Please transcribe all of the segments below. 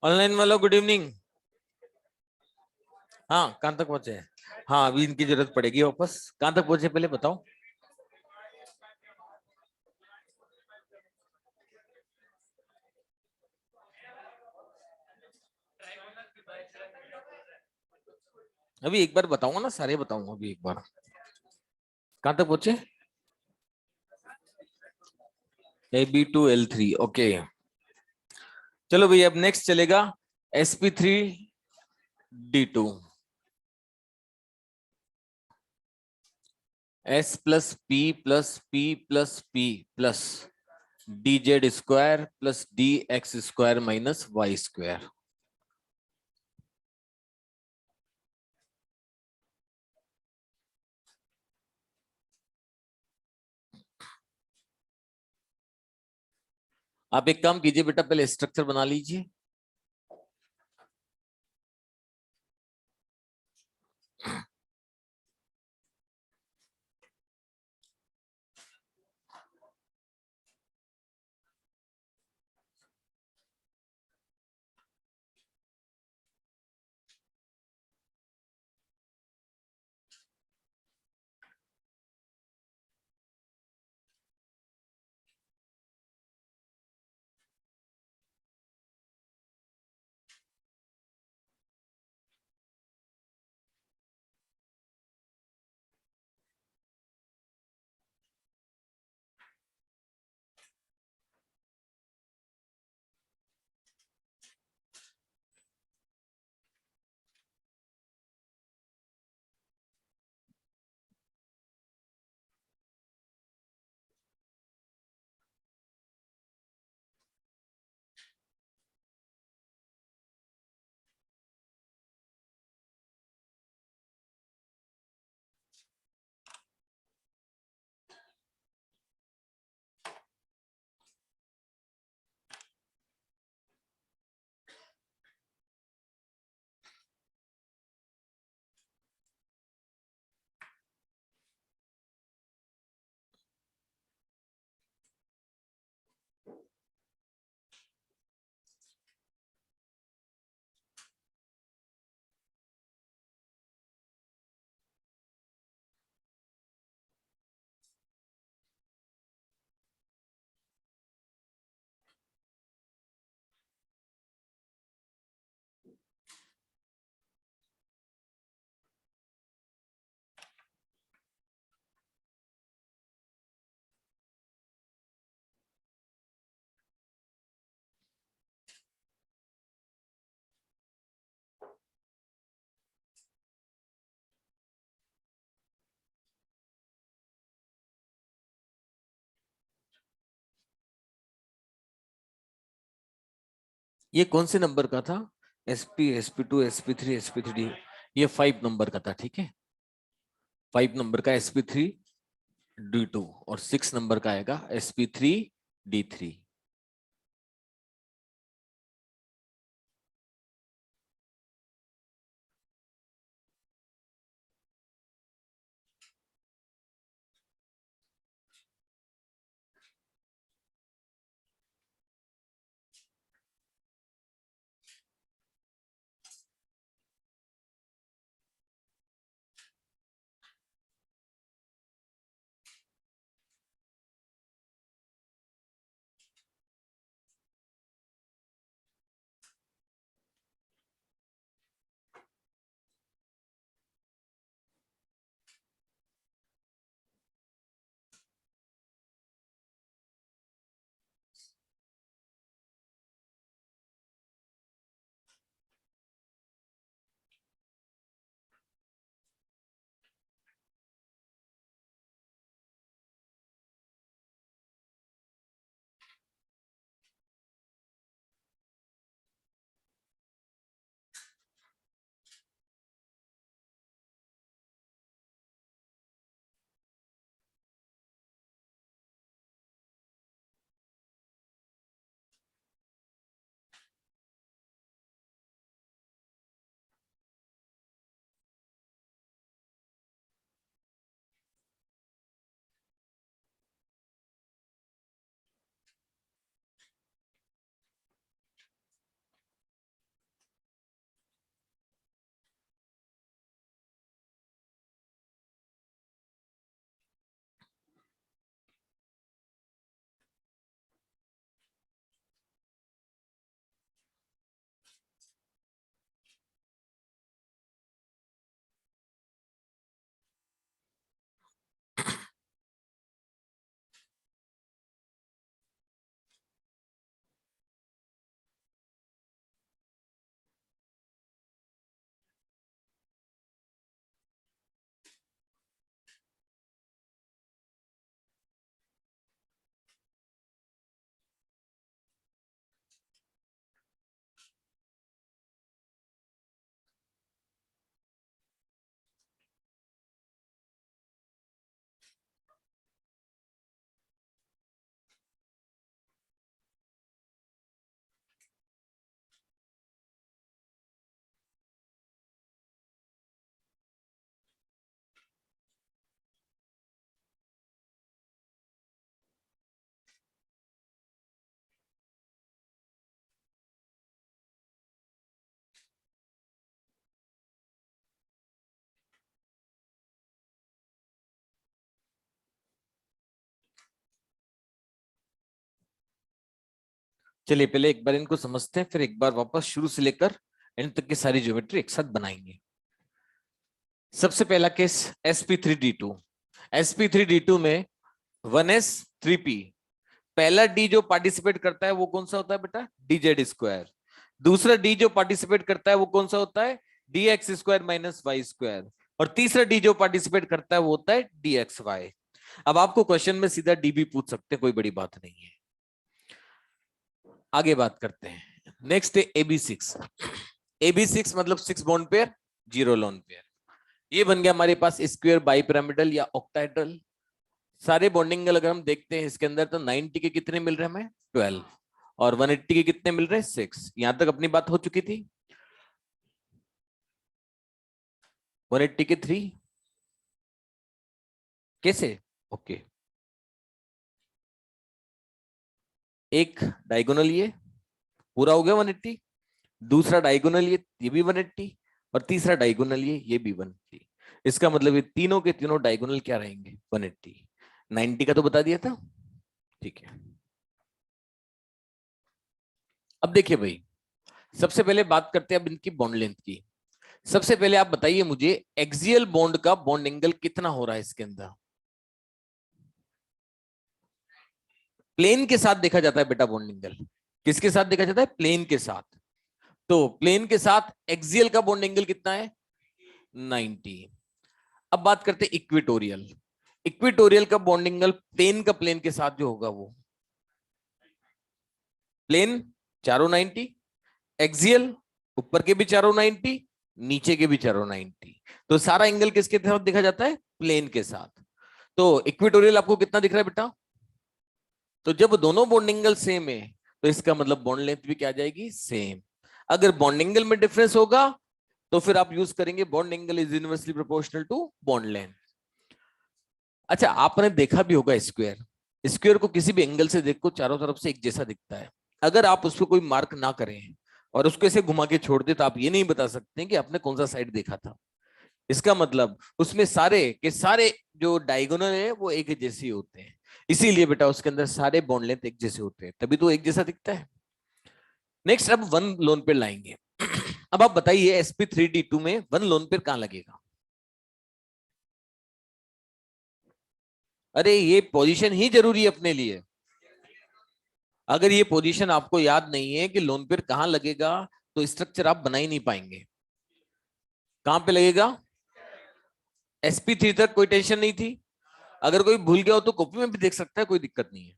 Online वालों good evening. हाँ, कहाँ तक पहुंचे हैं? हाँ, अभी इनकी जरूरत पड़ेगी वापस। कहाँ तक पहुंचे पहले बताओ। अभी एक बार बताऊंगा ना, सारे बताऊंगा अभी एक बार। कहाँ तक पहुंचे? AB2L3 okay. चलो भैया, अब नेक्स्ट चलेगा sp3d2। s plus P plus P plus P plus dz² plus dx² minus y²। आप एक काम कीजिए बेटा, पहले स्ट्रक्चर बना लीजिए। ये कौन से नंबर का था? SP SP2 SP3 SP3D। ये 5 नंबर का था, ठीक है। 5 नंबर का SP3D2 और 6 नंबर का आएगा SP3D3। चलिए पहले एक बार इनको समझते हैं, फिर एक बार वापस शुरू से लेकर एंड तक की सारी ज्योमेट्री एक साथ बनाएंगे। सबसे पहला केस sp3d2। sp3d2 में 1s3p, पहला डी जो पार्टिसिपेट करता है वो कौन सा होता है बेटा, dz स्क्वायर। दूसरा डी जो पार्टिसिपेट करता है वो कौन सा होता है, dx square minus Y square. और तीसरा डी जो पार्टिसिपेट करता है वो होता है dxy। अब आपको क्वेश्चन में सीधा डी भी पूछ सकते हैं, कोई बड़ी बात नहीं है। आगे बात करते हैं। नेक्स्ट है AB6। AB6 मतलब 6 बॉन्ड पेयर 0 लोन पेयर। ये बन गया हमारे पास स्क्वायर बाइपिरामिडल या ऑक्टाहेड्रल। सारे बॉन्डिंग अगर हम देखते हैं इसके अंदर तो 90 के कितने मिल रहे हैं हमें, 12, और 180 के कितने मिल रहे हैं, 6। यहां तक अपनी बात हो चुकी थी। 180 के 3 कैसे, ओके। एक डायगोनल ये पूरा हो गया 180, दूसरा डायगोनल ये भी 180, और तीसरा डायगोनल ये भी 180। इसका मतलब ये तीनों के तीनों डायगोनल क्या रहेंगे, 180। 90 का तो बता दिया था, ठीक है। अब देखिए भाई, सबसे पहले बात करते हैं अब इनकी बॉन्ड लेंथ की। सबसे पहले आप बताइए मुझे एक्सियल बॉन्ड का बॉन्ड एंगल कितना हो रहा है इसके अंदर। प्लेन के साथ देखा जाता है बेटा बॉन्ड एंगल, किसके साथ देखा जाता है, प्लेन के साथ। तो प्लेन के साथ एक्सियल का बॉन्ड एंगल कितना है, 90। अब बात करते हैं इक्वेटोरियल। इक्वेटोरियल का बॉन्ड एंगल प्लेन का प्लेन के साथ जो होगा वो प्लेन चारों 90, एक्सियल ऊपर के भी चारों 90, नीचे के भी चारों 90। तो सारा एंगल किसके साथ देखा जाता है, प्लेन के साथ। तो इक्वेटोरियल आपको कितना दिख रहा है बेटा, तो जब दोनों बॉन्ड एंगल सेम है तो इसका मतलब बॉन्ड लेंथ भी क्या आ जाएगी, सेम। अगर बॉन्ड एंगल में डिफरेंस होगा तो फिर आप यूज करेंगे bond angle is inversely proportional to bond length. अच्छा आपने देखा भी होगा स्क्वायर, स्क्वायर को किसी भी एंगल से देखो चारों तरफ से एक जैसा दिखता है। अगर आप उस पर कोई मार्क ना करें और उसको ऐसे घुमा के छोड़ दे तो आप ये नहीं बता सकते कि आपने कौन सा साइड देखा था। इसका मतलब उसमें सारे के सारे जो डायगोनल है वो एक जैसे ही होते हैं, इसीलिए बेटा उसके अंदर सारे बॉन्ड लेंथ एक जैसे होते हैं, तभी तो एक जैसा दिखता है। नेक्स्ट अब वन लोन पेयर लाएंगे। अब आप बताइए sp3d2 में वन लोन पेयर कहां लगेगा। अरे ये पोजीशन ही जरूरी है अपने लिए। अगर ये पोजीशन आपको याद नहीं है कि लोन पेयर कहां लगेगा तो स्ट्रक्चर आप बना ही नहीं पाएंगे। कहां पे लगेगा, sp3 तक कोई टेंशन नहीं थी, अगर कोई भूल गया हो तो कॉपी में भी देख सकता है, कोई दिक्कत नहीं है।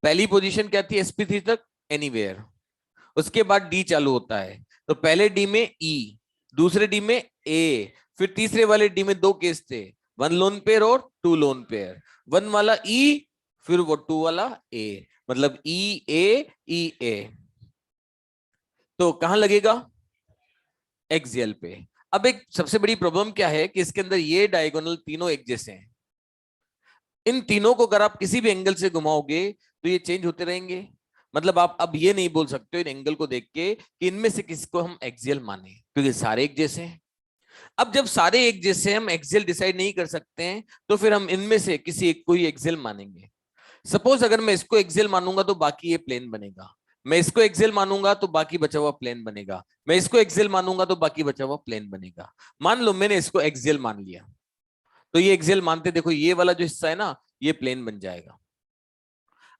पहली पोजीशन क्या थी sp3 तक, एनीवेयर। उसके बाद डी चालू होता है, तो पहले डी में ई, दूसरे डी में ए, फिर तीसरे वाले डी में दो केस थे, वन लोन पेयर और टू लोन पेयर। वन वाला ई, फिर वो टू वाला ए, मतलब ई ए। तो कहां लगेगा, एक्सियल पे। अब एक सबसे बड़ी प्रॉब्लम क्या है कि इसके अंदर ये डायगोनल तीनों एक जैसे हैं। इन तीनों को अगर आप किसी भी एंगल से घुमाओगे तो ये चेंज होते रहेंगे। मतलब आप अब ये नहीं बोल सकते इन एंगल को देख के कि इनमें से किसको हम एक्सियल माने, क्योंकि सारे एक जैसे हैं। अब जब सारे एक जैसे हम एक्सियल डिसाइड नहीं कर सकते हैं तो फिर हम इनमें से किसी एक को ही एक्सियल मानेंगे। सपोज अगर मैं इसको एक्सियल मानूंगा तो बाकी ये प्लेन बनेगा, मैं इसको एक्सियल मानूंगा तो बाकी बचा हुआ प्लेन बनेगा, मैं इसको एक्सियल मानूंगा तो बाकी बचा हुआ प्लेन बनेगा। मान लो मैंने इसको एक्सियल मान लिया, तो ये एक्सियल मानते देखो ये वाला जो हिस्सा है ना ये प्लेन बन जाएगा।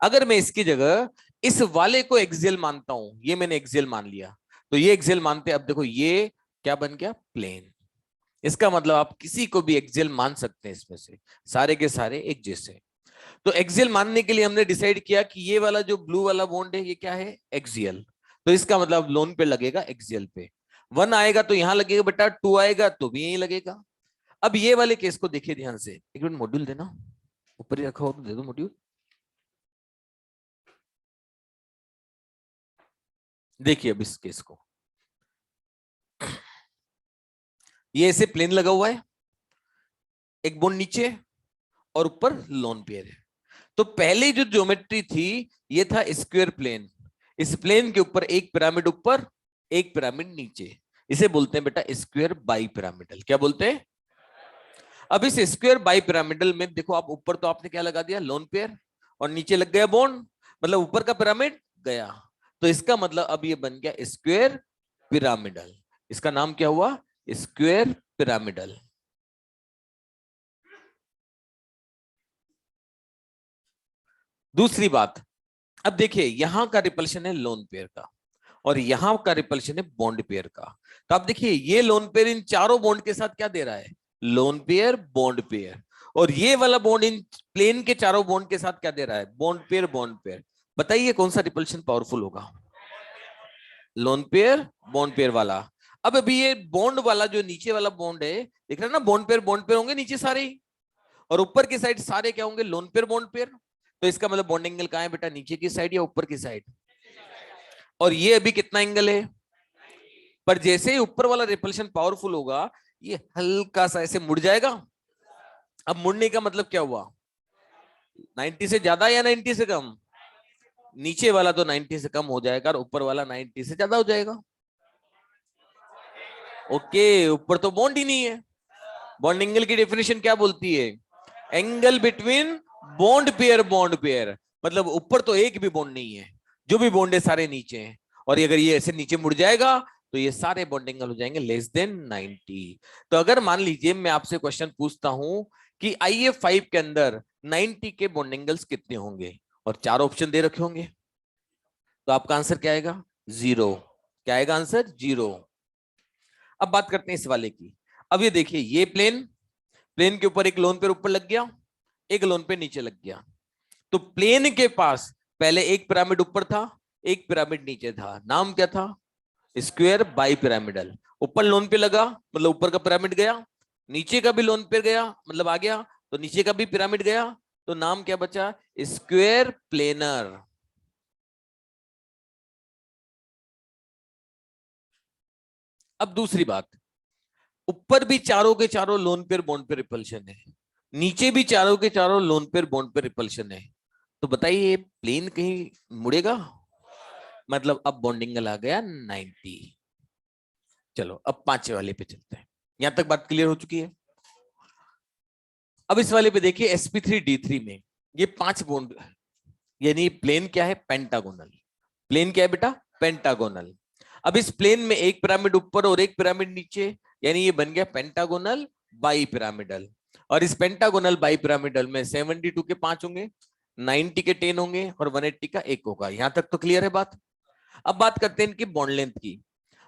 अगर मैं इसकी जगह इस वाले को एक्सियल मानता हूं, ये मैंने एक्सियल मान लिया, तो ये एक्सियल मानते अब देखो ये क्या बन गया, प्लेन। इसका मतलब आप किसी को भी एक्सियल मान सकते हैं इसमें से, सारे के सारे एक जैसे। तो एक्सियल मानने के लिए हमने डिसाइड किया कि ये वाला जो ब्लू वाला बॉन्ड है ये क्या है, एक्सियल। तो इसका मतलब लोन पे लगेगा एक्सियल पे। वन आएगा तो यहां लगेगा बेटा, टू आएगा तो भी यहीं लगेगा। अब ये वाले केस को देखिए ध्यान से, एक मिनट मॉड्यूल देना, ऊपर ही रखा हो तो दे दो मॉड्यूल। देखिए अब इस केस को, ये ऐसे प्लेन लगा हुआ है, एक बॉन्ड नीचे और ऊपर लोन पेयर है। तो पहले जो ज्योमेट्री थी ये था स्क्वायर प्लेन, इस प्लेन के ऊपर एक पिरामिड ऊपर एक पिरामिड नीचे, इसे बोलते हैं बेटा स्क्वायर बाई पिरामिडल। क्या बोलते हैं, अब इस स्क्वायर बाई पिरामिडल में देखो आप ऊपर तो आपने क्या लगा दिया, लोन पेयर, और नीचे लग गया बॉन्ड, मतलब ऊपर का पिरामिड गया, तो इसका मतलब अब ये बन गया स्क्वायर पिरामिडल। इसका नाम क्या हुआ? Square pyramidal. दूसरी बात, अब देखिए यहां का रिपल्शन है लोन पेयर का और यहां का रिपल्शन है बॉन्ड पेयर का। तो आप देखिए ये लोन पेयर इन चारों बॉन्ड के साथ क्या दे रहा है? Loan pair, bond pair. और ये वाला बॉन्ड इन प्लेन के चारों बॉन्ड के साथ क्या दे रहा है? Bond pair, bond pair. बताइए कौन सा रिपल्शन पावरफुल होगा? लोन पेयर, बॉन्ड पेयर वाला। अब अभी ये बॉन्ड वाला जो नीचे वाला बॉन्ड है, देख रहे हैं ना, बॉन्ड पेयर होंगे नीचे सारे ही, और ऊपर की साइड सारे क्या होंगे? Loan pair, bond pair. तो इसका मतलब बॉन्ड एंगल कहां है बेटा? नीचे की साइड या ऊपर की साइड? और ये अभी कितना एंगल है? पर जैसे ही ऊपर वाला रिपल्शन पावरफुल होगा, ये हल्का सा ऐसे मुड़ जाएगा। अब मुड़ने का मतलब क्या हुआ? 90 से ज्यादा या 90 से कम? नीचे वाला तो 90 से कम हो जाएगा और ऊपर वाला 90 से ज्यादा हो जाएगा। ओके, ऊपर तो बॉन्ड ही नहीं है। बॉन्ड एंगल की डेफिनेशन क्या बोलती है? Angle between bond pair. मतलब ऊपर तो एक भी बॉन्ड नहीं है, जो भी बॉन्ड है सारे नीचे हैं। और अगर ये ऐसे नीचे मुड़ जाएगा तो ये सारे बॉन्ड एंगल हो जाएंगे लेस देन 90। तो अगर मान लीजिए मैं आपसे क्वेश्चन पूछता हूं कि IF5 के अंदर 90 के बॉन्ड एंगल्स कितने होंगे, और चार ऑप्शन दे रखे होंगे, तो आपका आंसर क्या आएगा? 0। क्या आएगा आंसर? 0। अब बात करते हैं इस वाले की। अब ये देखिए, ये प्लेन, प्लेन के ऊपर एक लोन पेयर ऊपर लग गया, एक लोन पेयर नीचे लग गया। तो प्लेन के पास पहले एक पिरामिड ऊपर था, एक पिरामिड नीचे था। नाम क्या था? Square bi pyramidal. ऊपर लोन पे लगा मतलब ऊपर का पिरामिड गया, नीचे का भी लोन पे गया मतलब आ गया, तो नीचे का भी पिरामिड गया। तो नाम क्या बचा? Square planar. अब दूसरी बात, ऊपर भी चारों के चारों लोन पेयर बॉन्ड पे रिपल्शन है, नीचे भी चारों के चारों लोन पेयर बॉन्ड पे रिपल्शन है। तो बताइए ये प्लेन कहीं मुड़ेगा? मतलब अब बॉन्डिंग आ गया 90। चलो अब पांचवे वाले पे चलते हैं। यहां तक बात क्लियर हो चुकी है? अब इस वाले पे देखिए sp3d3 में ये 5 बॉन्ड, यानी प्लेन क्या है? पेंटागोनल। प्लेन क्या है बेटा? पेंटागोनल। अब इस प्लेन में एक पिरामिड ऊपर और एक पिरामिड नीचे, यानी ये बन गया पेंटागोनल बाई पिरामिडल। और इस पेंटागोनल बाई पिरामिडल में 72 के 5 होंगे, 90 के 10 होंगे और 180 का 1 होगा। यहां तक तो क्लियर है बात? अब बात करते हैं इनकी बॉन्ड लेंथ की।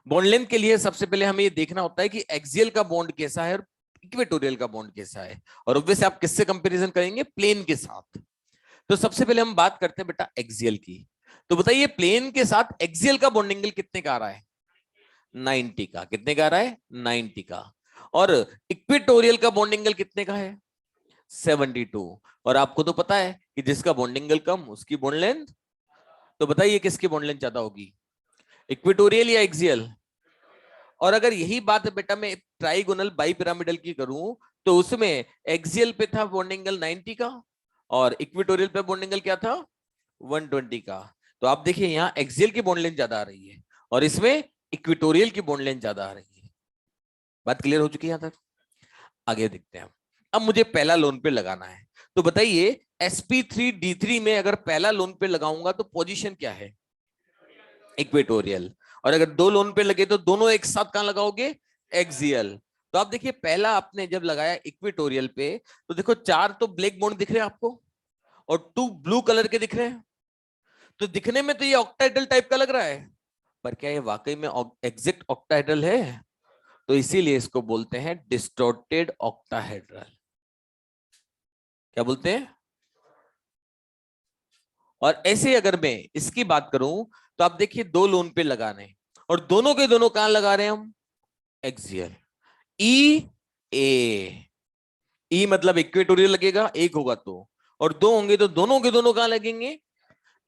बॉन्ड लेंथ के लिए सबसे पहले हमें ये देखना होता है कि एक्सियल का बॉन्ड कैसा है और इक्वेटोरियल का बॉन्ड कैसा है। और ऑब्वियसली आप किससे कंपैरिजन करेंगे? प्लेन के साथ। तो सबसे पहले हम बात करते हैं बेटा एक्सियल की। तो बताइए प्लेन के साथ एक्सियल का बॉन्ड एंगल कितने का आ रहा है? 90 का। कितने का आ रहा है? 90 का। और इक्वेटोरियल का बॉन्ड एंगल कितने का है? 72। और आपको तो पता है कि जिसका बॉन्ड एंगल कम उसकी बॉन्ड लेंथ। तो बताइए किसकी बॉन्ड लेंथ ज्यादा होगी? इक्वेटोरियल या एक्सियल? और अगर यही बात बेटा मैं ट्राइगोनल बाई पिरामिडल की करूं, तो उसमें एक्सियल पे था बॉन्ड एंगल 90 का और इक्वेटोरियल पे बॉन्ड एंगल क्या था? 120 का। तो आप देखिए यहाँ एक्सियल की बॉन्ड लेंथ ज्यादा आ रही है और इसमें इक्वेटोरियल की बॉन्ड लेंथ ज्यादा आ रही है। बात क्लियर हो चुकी है यहाँ तक? आगे देखते हैं। अब मुझे पहला लोन पे लगाना है, तो बताइए sp3d3 में अगर पहला लोन पे लगाऊंगा तो पोजीशन क्या है? इक्वेटोरियल। और अगर दो लोन पे लगे तो दोनों एक साथ कहां लगाओगे? एक्सियल। तो आप देखिए पहला आपने जब लगाया इक्वेटोरियल पे, तो देखो चार तो ब्लैक बॉन्ड दिख रहे हैं आपको और 2 ब्लू कलर के दिख रहे हैं। तो दिखने में तो ये ऑक्टाहेड्रल टाइप का लग रहा है, पर क्या ये वाकई में एग्जैक्ट ऑक्टाहेड्रल है? तो इसीलिए इसको बोलते हैं डिस्टॉर्टेड ऑक्टाहेड्रल। क्या बोलते हैं? और ऐसे अगर मैं इसकी बात करूं, तो आप देखिए दो लोन पे लगाने और दोनों के दोनों कहां लगा रहे हैं हम? एक्सियल। ई ए, ई मतलब इक्वेटोरियल लगेगा एक होगा तो, और दो होंगे तो दोनों के दोनों कहां लगेंगे?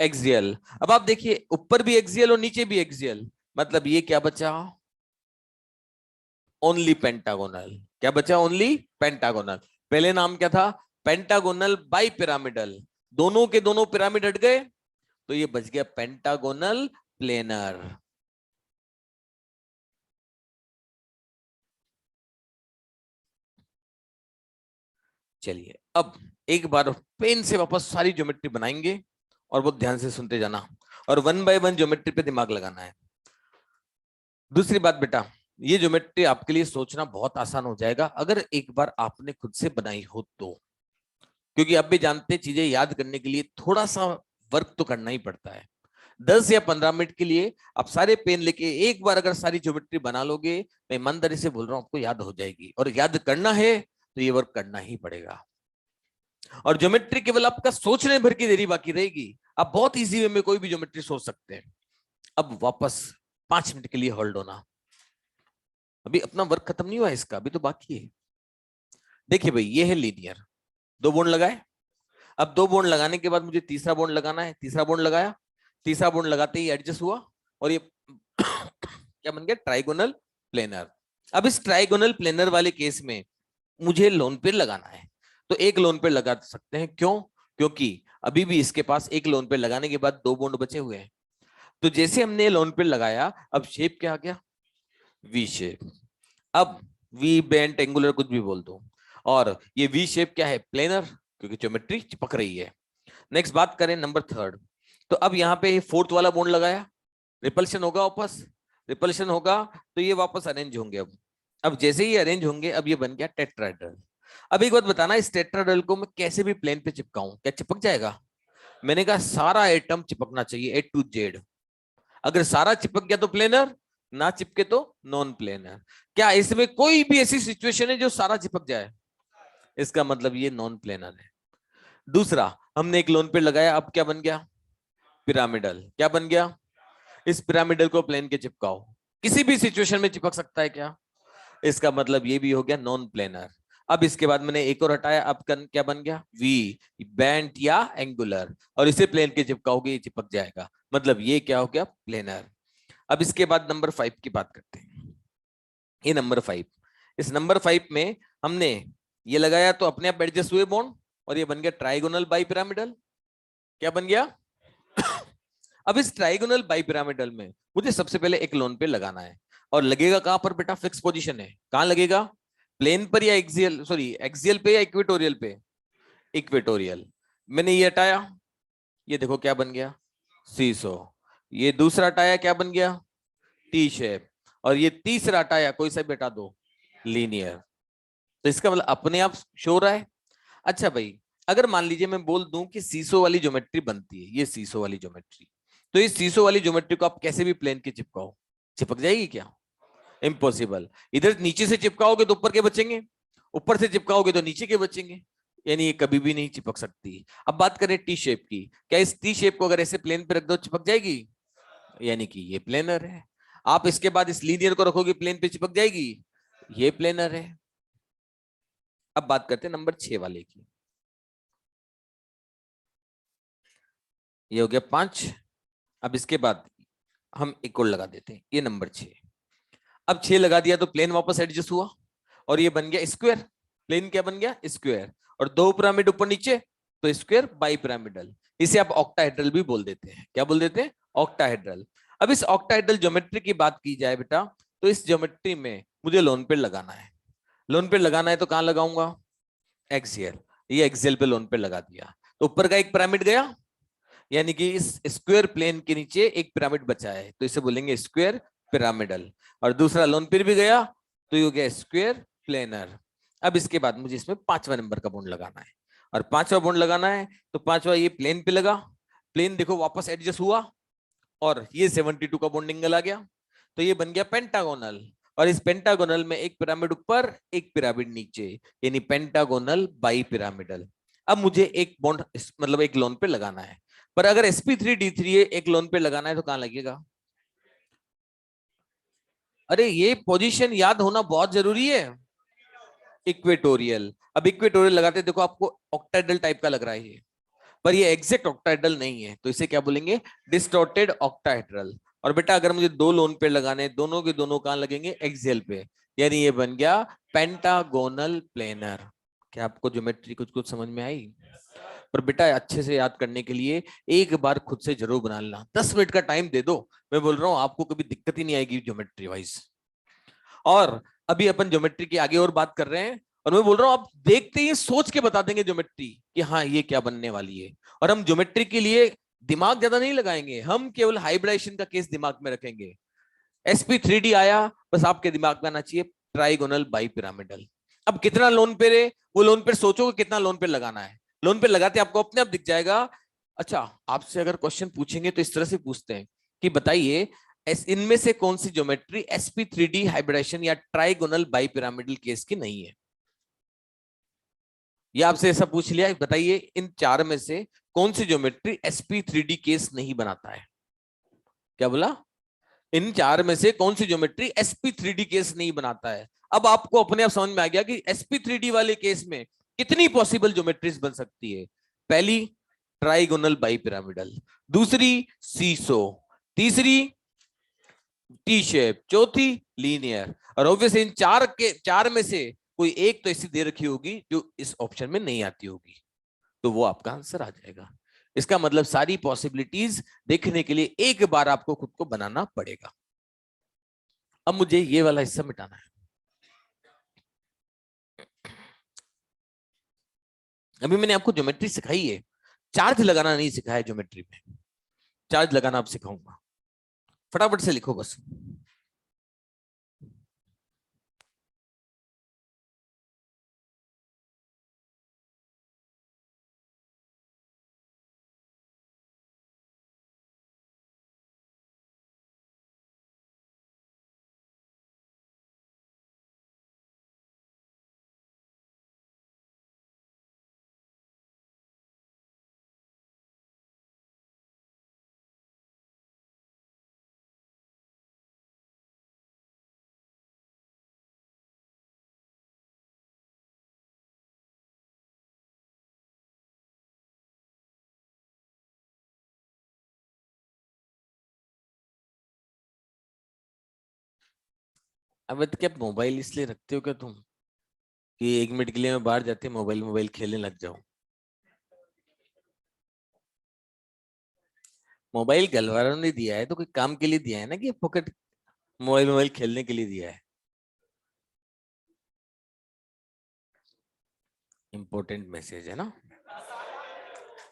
एक्सियल। अब आप देखिए ऊपर भी एक्सियल और नीचे भी एक्सियल, मतलब ये क्या बचा? Only pentagonal. क्या बचा? Only pentagonal. पहले नाम क्या था? Pentagonal bi pyramidal. दोनों के दोनों पिरामिड हट गए तो ये बच गया पेंटागोनल प्लेनर। चलिए अब एक बार पेन से वापस सारी ज्योमेट्री बनाएंगे और बहुत ध्यान से सुनते जाना। और 1 by 1 ज्योमेट्री पे दिमाग लगाना है। दूसरी बात बेटा, ये ज्योमेट्री आपके लिए सोचना बहुत आसान हो जाएगा अगर एक बार आपने खुद से बनाई हो तो, क्योंकि अब भी जानते हैं चीजें याद करने के लिए थोड़ा सा वर्क तो करना ही पड़ता है। 10 या 15 मिनट के लिए आप सारे पेन लेके एक बार अगर सारी ज्योमेट्री बना लोगे, मैं ईमानदारी से बोल रहा हूं आपको याद हो जाएगी। और याद करना है तो ये वर्क करना ही पड़ेगा। और ज्योमेट्री केवल आपका सोचने भर की देरी बाकी रहेगी, आप बहुत इजी वे में कोई भी ज्योमेट्री सोच सकते हैं। अब वापस 5 मिनट के लिए होल्ड होना, अभी अपना वर्क खत्म नहीं हुआ इसका, अभी तो बाकी है। देखिए भाई, ये है लीनियर, 2 बॉन्ड लगाए। अब 2 बॉन्ड लगाने के बाद मुझे तीसरा बॉन्ड लगाना है, तीसरा बॉन्ड लगाया, तीसरा बॉन्ड लगाते ही एडजस्ट हुआ और ये क्या बन गया, ट्राइगोनल प्लेनर। अब इस ट्राइगोनल प्लेनर वाले केस में मुझे लोन पेयर लगाना है, तो एक लोन पेयर लगा सकते हैं। क्यों? क्योंकि अभी भी इसके पास एक लोन पेयर लगाने के बाद 2 बॉन्ड बचे हुए हैं। तो जैसे हमने लोन पेयर लगाया, अब शेप क्या आ गया, वी शेप। अब वी बेंट एंगुलर कुछ भी बोल दो, और ये वी शेप क्या है, प्लेनर, क्योंकि ज्योमेट्री चिपक रही है। नेक्स्ट बात करें नंबर 3, तो अब यहाँ पे 4th वाला बॉन्ड लगाया, रिपल्शन होगा वापस, रिपल्शन होगा तो ये वापस अरेंज होंगे। अब जैसे ही अरेंज होंगे, अब ये बन गया टेट्राहेड्रल। अब एक बात बताना, इस टेट्राहेड्रल को मैं कैसे भी प्लेन पे चिपकाऊं, क्या चिपक जाएगा? मैंने कहा सारा एटम चिपकना चाहिए, ए टू जेड। अगर सारा चिपक गया तो प्लेनर, ना चिपके तो नॉन प्लेनर। क्या इसमें कोई भी ऐसी सिचुएशन है जो सारा चिपक जाए? इसका मतलब ये नॉन प्लेनर है। दूसरा, हमने एक लोन पे लगाया, अब क्या बन गया, पिरामिडल। क्या बन गया? इस पिरामिडल को प्लेन के चिपकाओ, किसी भी सिचुएशन में चिपक सकता है क्या? इसका मतलब ये भी हो गया नॉन प्लेनर। अब इसके बाद मैंने एक और हटाया, अब क्या बन गया, वी बेंट या एंगुलर, और इसे प्लेन के चिपकाओगे ये चिपक जाएगा, मतलब ये क्या हो गया, प्लेनर। अब इसके बाद नंबर 5 की बात करते हैं। ये नंबर 5, इस नंबर 5 में हमने ये लगाया तो अपने आप एडजस्ट हुए बॉन्ड, और ये बन गया ट्राइगोनल बाई पिरामिडल। क्या बन गया? अब इस ट्राइगोनल बाई पिरामिडल में मुझे सबसे पहले एक लोन पे लगाना है, और लगेगा कहां पर बेटा, फिक्स पोजीशन है, कहां लगेगा, प्लेन पर या एक्सियल, सॉरी एक्सियल पे या इक्वेटोरियल पे, इक्वेटोरियल। मैंने ये हटाया, ये देखो क्या बन गया, सीसो। ये दूसरा हटाया, क्या बन गया, टी शेप। और ये तीसरा हटाया, कोई सा भी हटा दो, लीनियर। तो इसका मतलब अपने आप शो रहा है। अच्छा भाई, अगर मान लीजिए मैं बोल दूं कि सीसो वाली ज्योमेट्री बनती है, ये सीसो वाली ज्योमेट्री, तो इस सीसो वाली ज्योमेट्री को आप कैसे भी प्लेन के चिपकाओ, चिपक जाएगी क्या? इम्पॉसिबल। इधर नीचे से चिपकाओगे तो ऊपर के बचेंगे, ऊपर से चिपकाओगे तो नीचे के बचेंगे, यानी ये कभी भी नहीं चिपक सकती। अब बात करें टी शेप की, क्या इस टी शेप को अगर ऐसे प्लेन पे रख दो चिपक जाएगी? यानी कि ये प्लेनर है। आप इसके बाद इस लीनियर को रखोगे प्लेन पे, चिपक जाएगी, ये प्लेनर है। अब बात करते हैं नंबर 6 वाले की। ये हो गया 5। अब इसके बाद हम एक और लगा देते हैं, ये नंबर 6। अब 6 लगा दिया तो प्लेन वापस एडजस्ट हुआ, और ये बन गया स्क्वायर। प्लेन क्या बन गया, स्क्वायर। और 2 पिरामिड ऊपर नीचे, तो स्क्वायर बाई पिरामिडल। इसे आप ऑक्टाहेड्रल भी बोल देते हैं। क्या बोल देते हैं? ऑक्टाहेड्रल। अब इस ऑक्टाहेड्रल ज्योमेट्री की बात की जाए बेटा, तो इस ज्योमेट्री में मुझे लोन पेयर लगाना है। लोन पेयर लगाना है तो कहां लगाऊंगा, एक्सियल। ये एक्सियल पे लोन पेयर लगा दिया, तो ऊपर का एक पिरामिड गया, यानी कि इस स्क्वायर प्लेन के नीचे एक पिरामिड बचा है, तो इसे बोलेंगे स्क्वायर पिरामिडल। और दूसरा लोन पेयर भी गया, तो ये हो गया स्क्वायर प्लेनर। अब इसके बाद मुझे इसमें 5वां नंबर का बॉन्ड लगाना है, और 5वां बॉन्ड लगाना है तो 5वां ये प्लेन पे लगा, प्लेन देखो वापस एडजस्ट हुआ, और ये 72 का बॉन्ड एंगल आ गया, तो ये बन गया पेंटागोनल। और इस पेंटागोनल में एक पिरामिड ऊपर एक पिरामिड नीचे, यानी पेंटागोनल बाई पिरामिडल। अब मुझे एक बॉन्ड मतलब एक लोन पे लगाना है, पर अगर sp3d3 एक लोन पे लगाना है तो कहां लगेगा? अरे ये पोजीशन याद होना बहुत जरूरी है, इक्वेटोरियल। अब इक्वेटोरियल लगाते देखो आपको ऑक्टाहेड्रल टाइप का लग रहा है ये, पर ये एग्जैक्ट ऑक्टाहेड्रल नहीं है, तो इसे क्या बोलेंगे, डिस्टॉर्टेड ऑक्टाहेड्रल। और बेटा अगर मुझे 2 लोन पे लगाने, दोनों के दोनों कहां लगेंगे, एक्सियल पे, यानी ये बन गया पेंटागोनल प्लेनर। क्या आपको ज्योमेट्री कुछ कुछ समझ में आई? पर बेटा अच्छे से याद करने के लिए एक बार खुद से जरूर बना लेना, 10 मिनट का टाइम दे दो, मैं बोल रहा हूं आपको कभी दिक्कत ही नहीं आएगी ज्योमेट्री वाइज। और अभी अपन ज्योमेट्री की आगे और बात कर रहे हैं, और मैं बोल रहा हूं आप देखते ही सोच के बता देंगे ज्योमेट्री कि हाँ ये क्या बनने वाली है। और हम ज्योमेट्री के लिए दिमाग ज्यादा नहीं लगाएंगे, हम केवल हाइब्रिडाइजेशन का केस दिमाग में रखेंगे। sp3d आया, बस आपके दिमाग में आना चाहिए ट्राइगोनल बाई पिरामिडल। अब कितना लोन पेयर है, वो लोन पेयर सोचो कि कितना लोन पेयर लगाना है, लोन पेयर लगाते आपको अपने आप दिख जाएगा। अच्छा, आपसे अगर क्वेश्चन पूछेंगे तो इस तरह से पूछते हैं कि बताइए इनमें से कौन सी ज्योमेट्री sp3d हाइब्रिडाइजेशन या ट्राइगोनल बाई पिरामिडल केस की नहीं है। ये आपसे ऐसा पूछ लिया, बताइए इन चार में से कौन सी ज्योमेट्री sp3d केस नहीं बनाता है। क्या बोला? इन चार में से कौन सी ज्योमेट्री sp3d केस नहीं बनाता है। अब आपको अपने आप समझ में आ गया कि sp3d वाले केस में कितनी पॉसिबल ज्योमेट्रीज बन सकती है। पहली ट्राइगोनल बाई पिरामिडल, दूसरी सीसो, तीसरी टी शेप, चौथी लीनियर। और ऑब्वियसली इन चार में से कोई एक तो ऐसी दे रखी होगी जो इस ऑप्शन में नहीं आती होगी, तो वो आपका आंसर आ जाएगा। इसका मतलब सारी पॉसिबिलिटीज देखने के लिए एक बार आपको खुद को बनाना पड़ेगा। अब मुझे ये वाला हिस्सा मिटाना है। अभी मैंने आपको ज्योमेट्री सिखाई है, चार्ज लगाना नहीं सिखाया है। ज्योमेट्री में चार्ज लगाना आप सिखाऊंगा। फटाफट से लिखो बस। अब क्या मोबाइल इसलिए रखते हो क्या तुम कि 1 मिनट के लिए मैं बाहर जाते मोबाइल मोबाइल खेलने लग जाऊं? मोबाइल घर वालों ने दिया है तो कोई काम के लिए दिया है ना, कि पॉकेट मोबाइल मोबाइल खेलने के लिए दिया है। इंपॉर्टेंट मैसेज है ना।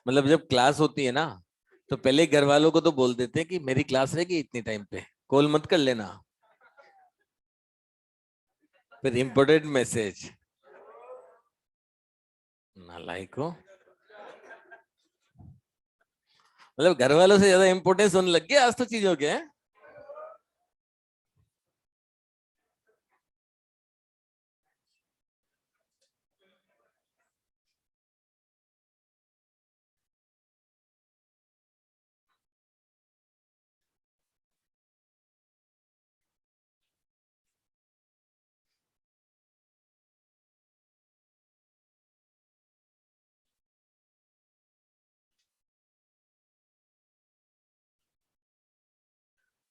मतलब जब क्लास होती है ना, तो पहले घर वालों को तो बोल देते हैं कि मेरी क्लास रहेगी इतने टाइम पे, कॉल मत कर लेना। फिर इंपॉर्टेंट मैसेज, नालायक हो। मतलब घर वालों से ज्यादा इंपॉर्टेंस होने लग गया आज तो चीजों के हैं?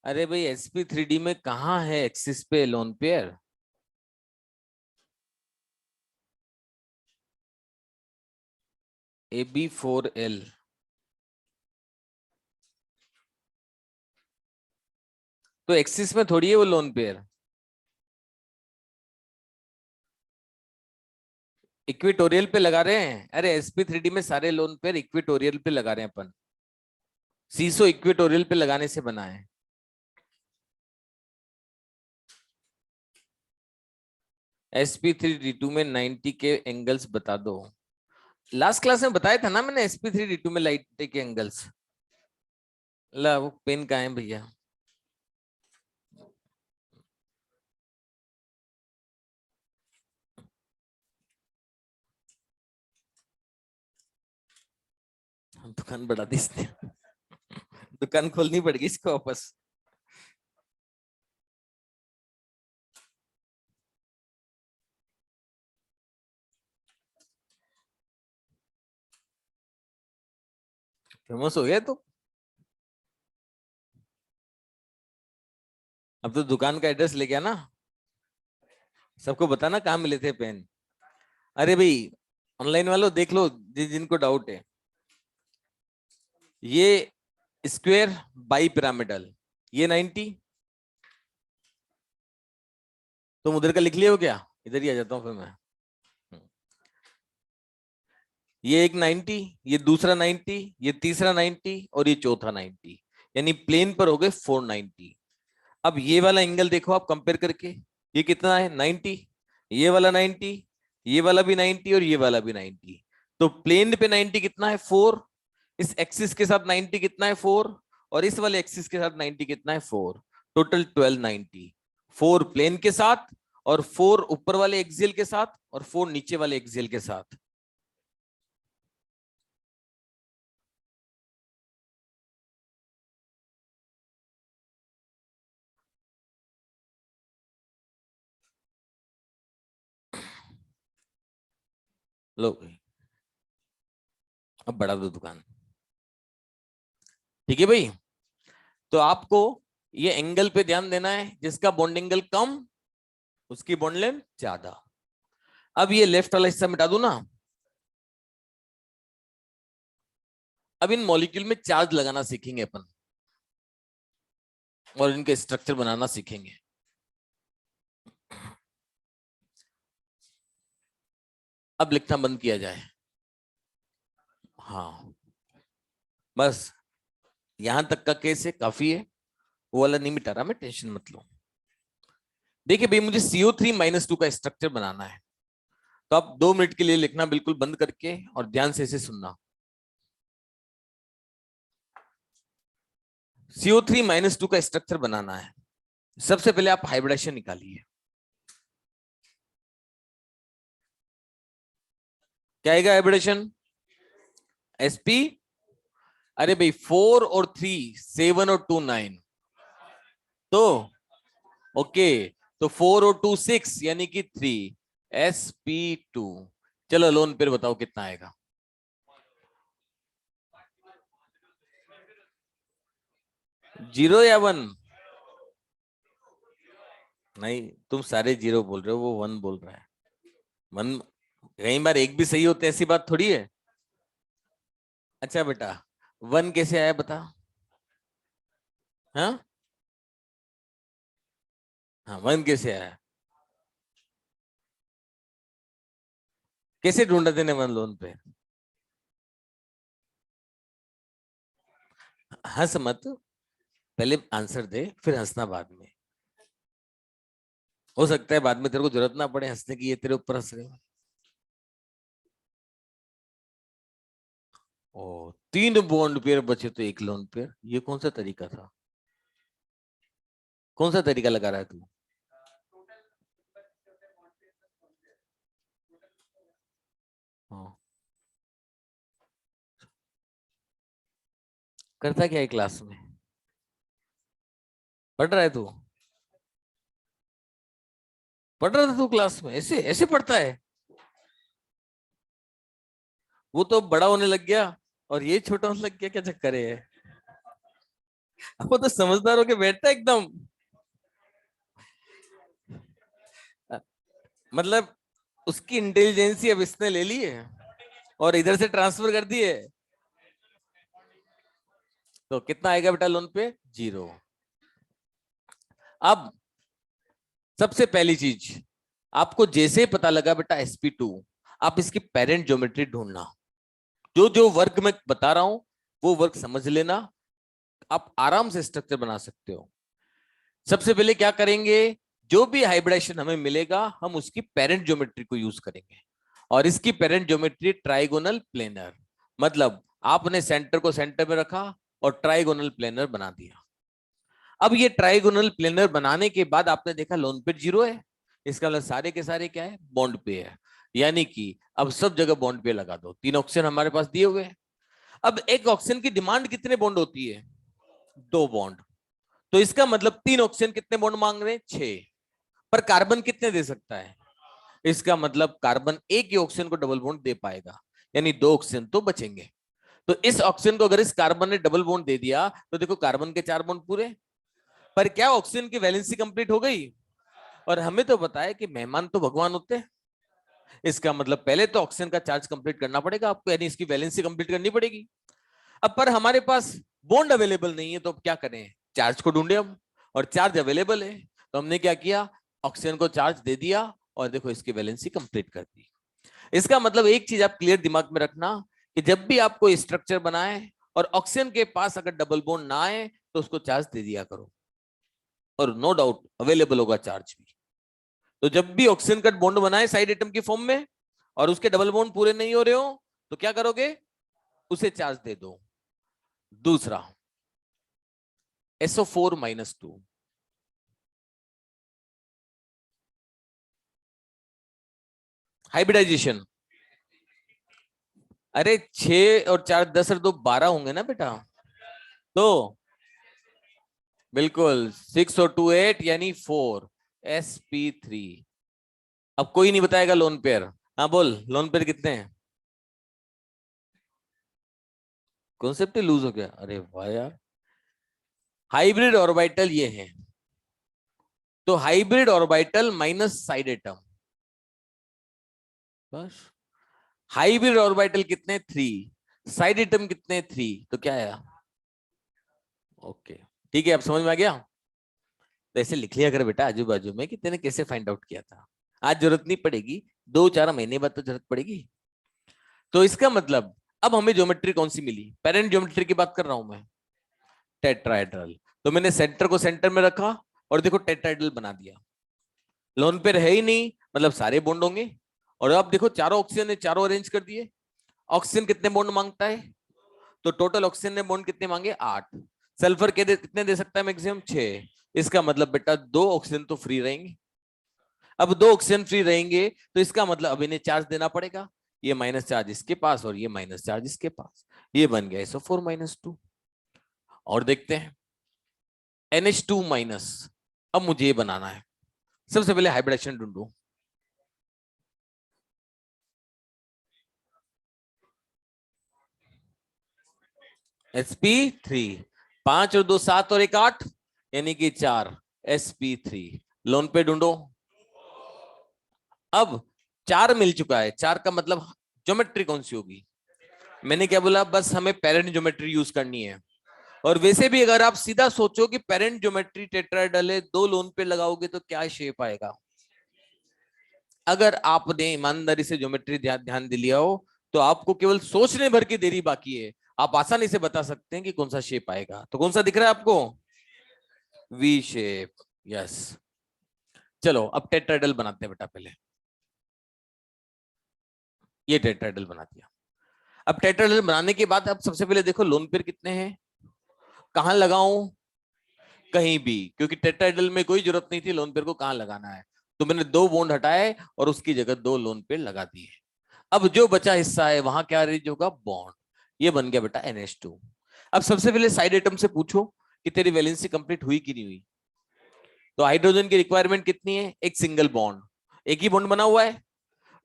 अरे भाई sp3d में कहाँ है एक्सिस पे लोन पेयर? ab4l। तो एक्सिस में थोड़ी है वो लोन पेयर, इक्वेटोरियल पे लगा रहे हैं। अरे sp3d में सारे लोन पेयर इक्वेटोरियल पे लगा रहे हैं अपन। सीसो इक्वेटोरियल पे लगाने से बना है। sp3d2 में 90 के एंगल्स बता दो। लास्ट क्लास में बताया था ना मैंने, sp3d2 में 90 के एंगल्स। ला वो पेन कहाँ है भैया? दुकान बढ़ा दी इसने। दुकान खोलनी पड़ेगी इसको वापस। फेमस हो गया तो अब तो दुकान का एड्रेस ले गया ना, सबको बताना कहाँ मिले थे पेन। अरे भाई ऑनलाइन वालों देख लो, जिनको डाउट है। ये स्क्वायर बाई पिरामिडल, ये 90। तुम उधर का लिख लियो क्या? इधर ही आ जाता हूँ फिर मैं। ये एक 90, ये दूसरा 90, ये तीसरा 90 और ये चौथा 90, यानी प्लेन पर हो गए 490। अब ये वाला एंगल देखो आप कंपेयर करके, ये कितना है 90, ये वाला 90, ये वाला भी 90 और ये वाला भी 90। तो प्लेन पे 90 कितना है 4, इस एक्सिस के साथ 90 कितना है 4, और इस वाले एक्सिस के साथ 90 कितना है 4, टोटल 1290। 4 प्लेन के साथ और 4 ऊपर वाले एक्सियल के साथ और 4 नीचे वाले एक्सियल के साथ। लो अब बढ़ा दो दुकान। ठीक है भाई, तो आपको ये एंगल पे ध्यान देना है, जिसका बॉन्ड एंगल कम उसकी बॉन्ड लेंथ ज्यादा। अब ये लेफ्ट वाला हिस्सा मिटा दू ना। अब इन मॉलिक्यूल में चार्ज लगाना सीखेंगे अपन और इनके स्ट्रक्चर बनाना सीखेंगे। अब लिखना बंद किया जाए। हाँ बस यहां तक का केस है, काफी है, वो वाला नहीं मिटा रहा मैं, टेंशन मत लो। देखिए भाई, मुझे CO3-2 का स्ट्रक्चर बनाना है, तो आप 2 मिनट के लिए लिखना बिल्कुल बंद करके और ध्यान से इसे सुनना। CO3-2 का स्ट्रक्चर बनाना है। सबसे पहले आप हाइब्रिडेशन निकालिए। क्या आएगा हाइब्रिडेशन? sp, अरे भाई 4 और 3 7 और 2 9, तो ओके, तो 4 और 2 6 यानी कि 3 sp2। चलो लोन पेयर बताओ कितना आएगा? 0 या 1? नहीं, तुम सारे 0 बोल रहे हो, वो 1 बोल रहा है। 1 कई बार एक भी सही होते, ऐसी बात थोड़ी है। अच्छा बेटा, 1 कैसे आया बता? हाँ हाँ, 1 कैसे आया? कैसे ढूंढा तेने 1 लोन पे? हंस मत, पहले आंसर दे फिर हंसना बाद में। हो सकता है बाद में तेरे को जरूरत ना पड़े हंसने की, ये तेरे ऊपर हंस रहे हो। ओ, 3 बॉन्ड पेयर बचे तो 1 लोन पेयर, ये कौन सा तरीका था? कौन सा तरीका लगा रहा है तू? हाँ, करता क्या है क्लास में? पढ़ रहा है तू? पढ़ रहा था तू क्लास में? ऐसे ऐसे पढ़ता है? वो तो बड़ा होने लग गया और ये छोटा होने लग गया, क्या चक्कर है? वो तो समझदार होके बैठता है एकदम। मतलब उसकी इंटेलिजेंसी अब इसने ले ली है और इधर से ट्रांसफर कर दी है। तो कितना आएगा बेटा लोन पे? 0। अब सबसे पहली चीज, आपको जैसे ही पता लगा बेटा sp2, आप इसकी पेरेंट ज्योमेट्री ढूंढना। जो जो वर्क मैं बता रहा हूं वो वर्क समझ लेना, आप आराम से स्ट्रक्चर बना सकते हो। सबसे पहले क्या करेंगे, जो भी हाइब्रिडेशन हमें मिलेगा हम उसकी पेरेंट ज्योमेट्री को यूज करेंगे, और इसकी पेरेंट ज्योमेट्री ट्राइगोनल प्लेनर। मतलब आपने सेंटर को सेंटर में रखा और ट्राइगोनल प्लेनर बना दिया। अब ये ट्राइगोनल प्लेनर बनाने के बाद आपने देखा लोन पेयर 0 है, इसका मतलब सारे के सारे क्या है? बॉन्ड पे है। यानी कि अब सब जगह बॉन्ड पे लगा दो, 3 ऑप्शन हमारे पास दिए हुए हैं। अब एक ऑप्शन की डिमांड कितने बॉन्ड होती है? 2 बॉन्ड। तो इसका मतलब 3 ऑक्सीजन कितने बॉन्ड मांग रहे हैं? 6। पर कार्बन कितने दे सकता है? इसका मतलब कार्बन एक ही ऑक्सीजन को डबल बॉन्ड दे पाएगा, यानी 2 ऑक्सीजन तो बचेंगे। तो इस ऑक्सीजन को अगर इस कार्बन ने डबल बॉन्ड दे दिया तो देखो कार्बन के 4 बॉन्ड पूरे। पर क्या ऑक्सीजन की वैलेंसी कंप्लीट हो गई? और हमें तो बताया कि मेहमान तो भगवान होते हैं, इसका मतलब पहले तो ऑक्सीजन का चार्ज कंप्लीट करना पड़ेगा आपको, यानी इसकी वैलेंसी कंप्लीट करनी पड़ेगी। अब पर हमारे पास बॉन्ड अवेलेबल नहीं है, तो अब क्या करें? चार्ज को ढूंढे हम, और चार्ज अवेलेबल है, तो हमने क्या किया? ऑक्सीजन को चार्ज दे दिया और देखो इसकी वैलेंसी कंप्लीट कर दी। इसका मतलब एक चीज आप क्लियर दिमाग में रखना कि जब भी आप कोई स्ट्रक्चर बनाए और ऑक्सीजन के पास अगर डबल बॉन्ड ना आए तो उसको चार्ज दे दिया करो, और नो डाउट अवेलेबल होगा चार्ज भी। तो जब भी ऑक्सीजन का बॉन्ड बनाए साइड एटम की फॉर्म में और उसके डबल बॉन्ड पूरे नहीं हो रहे हो तो क्या करोगे, उसे चार्ज दे दो। दूसरा SO4-2, हाइब्रिडाइजेशन। अरे 6 और 4 10 और 2 12 होंगे ना बेटा, तो बिल्कुल 6 और 2 8 यानी 4 sp3। अब कोई नहीं बताएगा लोन पेयर। हाँ बोल, लोन पेयर कितने हैं? कॉन्सेप्ट ही लूज हो गया, अरे वाह यार। हाइब्रिड ऑर्बिटल ये है, तो hybrid orbital minus side atom, बस। हाइब्रिड ऑर्बिटल कितने? 3। साइड एटम कितने? 3। तो क्या आया? ओके, ठीक है, अब समझ में आ गया। तो ऐसे लिख लिया कर बेटा आजू बाजू में कि तेने कैसे फाइंड आउट किया था। आज जरूरत नहीं पड़ेगी, 2-4 महीने बाद तो जरूरत पड़ेगी। तो इसका मतलब अब हमें ज्योमेट्री कौन सी मिली? पेरेंट ज्योमेट्री की बात कर रहा हूं मैं, टेट्राहेड्रल। तो मैंने सेंटर को सेंटर में रखा और देखो टेट्राहेड्रल बना दिया। लोन पेयर है ही नहीं, मतलब सारे बॉन्ड होंगे। और अब देखो चारों ऑक्सीजन ने चारों अरेंज कर दिए। ऑक्सीजन कितने बॉन्ड मांगता है? तो टोटल ऑक्सीजन ने बॉन्ड कितने मांगे? 8। सल्फर के कितने दे सकता है मैक्सिमम? 6। इसका मतलब बेटा 2 ऑक्सीजन तो फ्री रहेंगे। अब 2 ऑक्सीजन फ्री रहेंगे तो इसका मतलब अब इन्हें चार्ज देना पड़ेगा। ये माइनस चार्ज इसके पास और ये माइनस चार्ज इसके पास, ये बन गया SO4-2। और देखते हैं NH2-। अब मुझे ये बनाना है, सबसे पहले हाइब्रिडेशन ढूंढो। sp3, 5 और 2 7 और 1 8 यानी कि 4 sp3। लोन पे ढूंढो। अब 4 मिल चुका है, 4 का मतलब ज्योमेट्री कौन सी होगी? मैंने क्या बोला, बस हमें पेरेंट ज्योमेट्री यूज करनी है। और वैसे भी अगर आप सीधा सोचो कि पेरेंट ज्योमेट्री टेट्राहेड्रल है, 2 लोन पे लगाओगे तो क्या शेप आएगा? अगर आपने ईमानदारी से ज्योमेट्री ध्यान दे लिया हो तो आपको केवल सोचने भर की देरी बाकी है, आप आसानी से बता सकते हैं कि कौन सा शेप आएगा। तो कौन सा दिख रहा है आपको? V shape, yes. चलो अब टेट्राहेड्रल बनाते हैं बेटा। पहले ये टेट्राहेड्रल बना दिया। अब टेट्राहेड्रल बनाने के बाद अब सबसे पहले देखो लोन पेयर कितने हैं, कहां लगाऊं? कहीं भी, क्योंकि टेट्राहेड्रल में कोई जरूरत नहीं थी लोन पेयर को कहां लगाना है। तो मैंने 2 बॉन्ड हटाए और उसकी जगह 2 लोन पेयर लगा दिए। अब जो बचा हिस्सा है वहां क्या अरेंज होगा? बॉन्ड। ये बन गया बेटा NH2। अब सबसे पहले साइड एटम से पूछो कि तेरी वैलेंसी कंप्लीट हुई कि नहीं हुई। तो हाइड्रोजन की रिक्वायरमेंट कितनी है? एक सिंगल बॉन्ड, एक ही बॉन्ड बना हुआ है।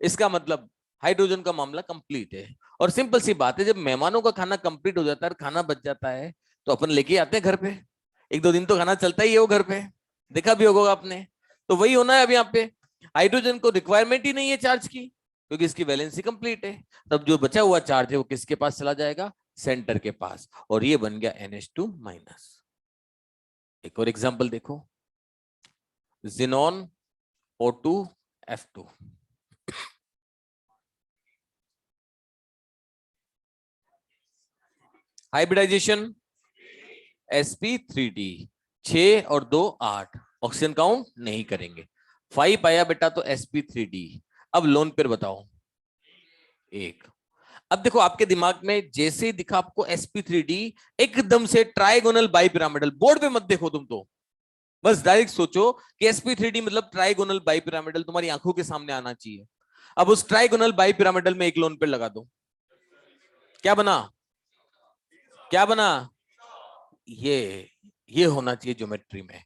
इसका मतलब हाइड्रोजन का मामला कंप्लीट है। और सिंपल सी बात है, जब मेहमानों का खाना कंप्लीट हो जाता है, खाना बच जाता है, तो अपन लेके आते हैं घर पे। 1-2 दिन तो खाना चलता ही है वो घर पे, देखा भी होगा आपने। तो वही होना है अब यहाँ पे। हाइड्रोजन को रिक्वायरमेंट ही नहीं है चार्ज की, क्योंकि इसकी वैलेंसी कंप्लीट है। तब जो बचा हुआ चार्ज है वो किसके पास चला जाएगा? सेंटर के पास। और ये बन गया NH2-। एक और एग्जांपल देखो, जिनॉन O2F2। हाइब्रिडाइजेशन sp3d, 6 और 2 8। ऑक्सीजन काउंट नहीं करेंगे। 5 आया बेटा तो sp3d। अब लोन पेयर बताओ। 1। अब देखो आपके दिमाग में जैसे ही दिखा आपको sp3d, एकदम से ट्राइगोनल बाइपिरामिडल, बोर्ड पे मत देखो तुम तो, बस डायरेक्ट सोचो कि sp3d मतलब ट्राइगोनल बाइपिरामिडल तुम्हारी आंखों के सामने आना चाहिए। अब उस ट्राइगोनल बाइपिरामिडल में एक लोन पेयर लगा दो। क्या बना? क्या बना? ये ये होना चाहिए ज्योमेट्री में।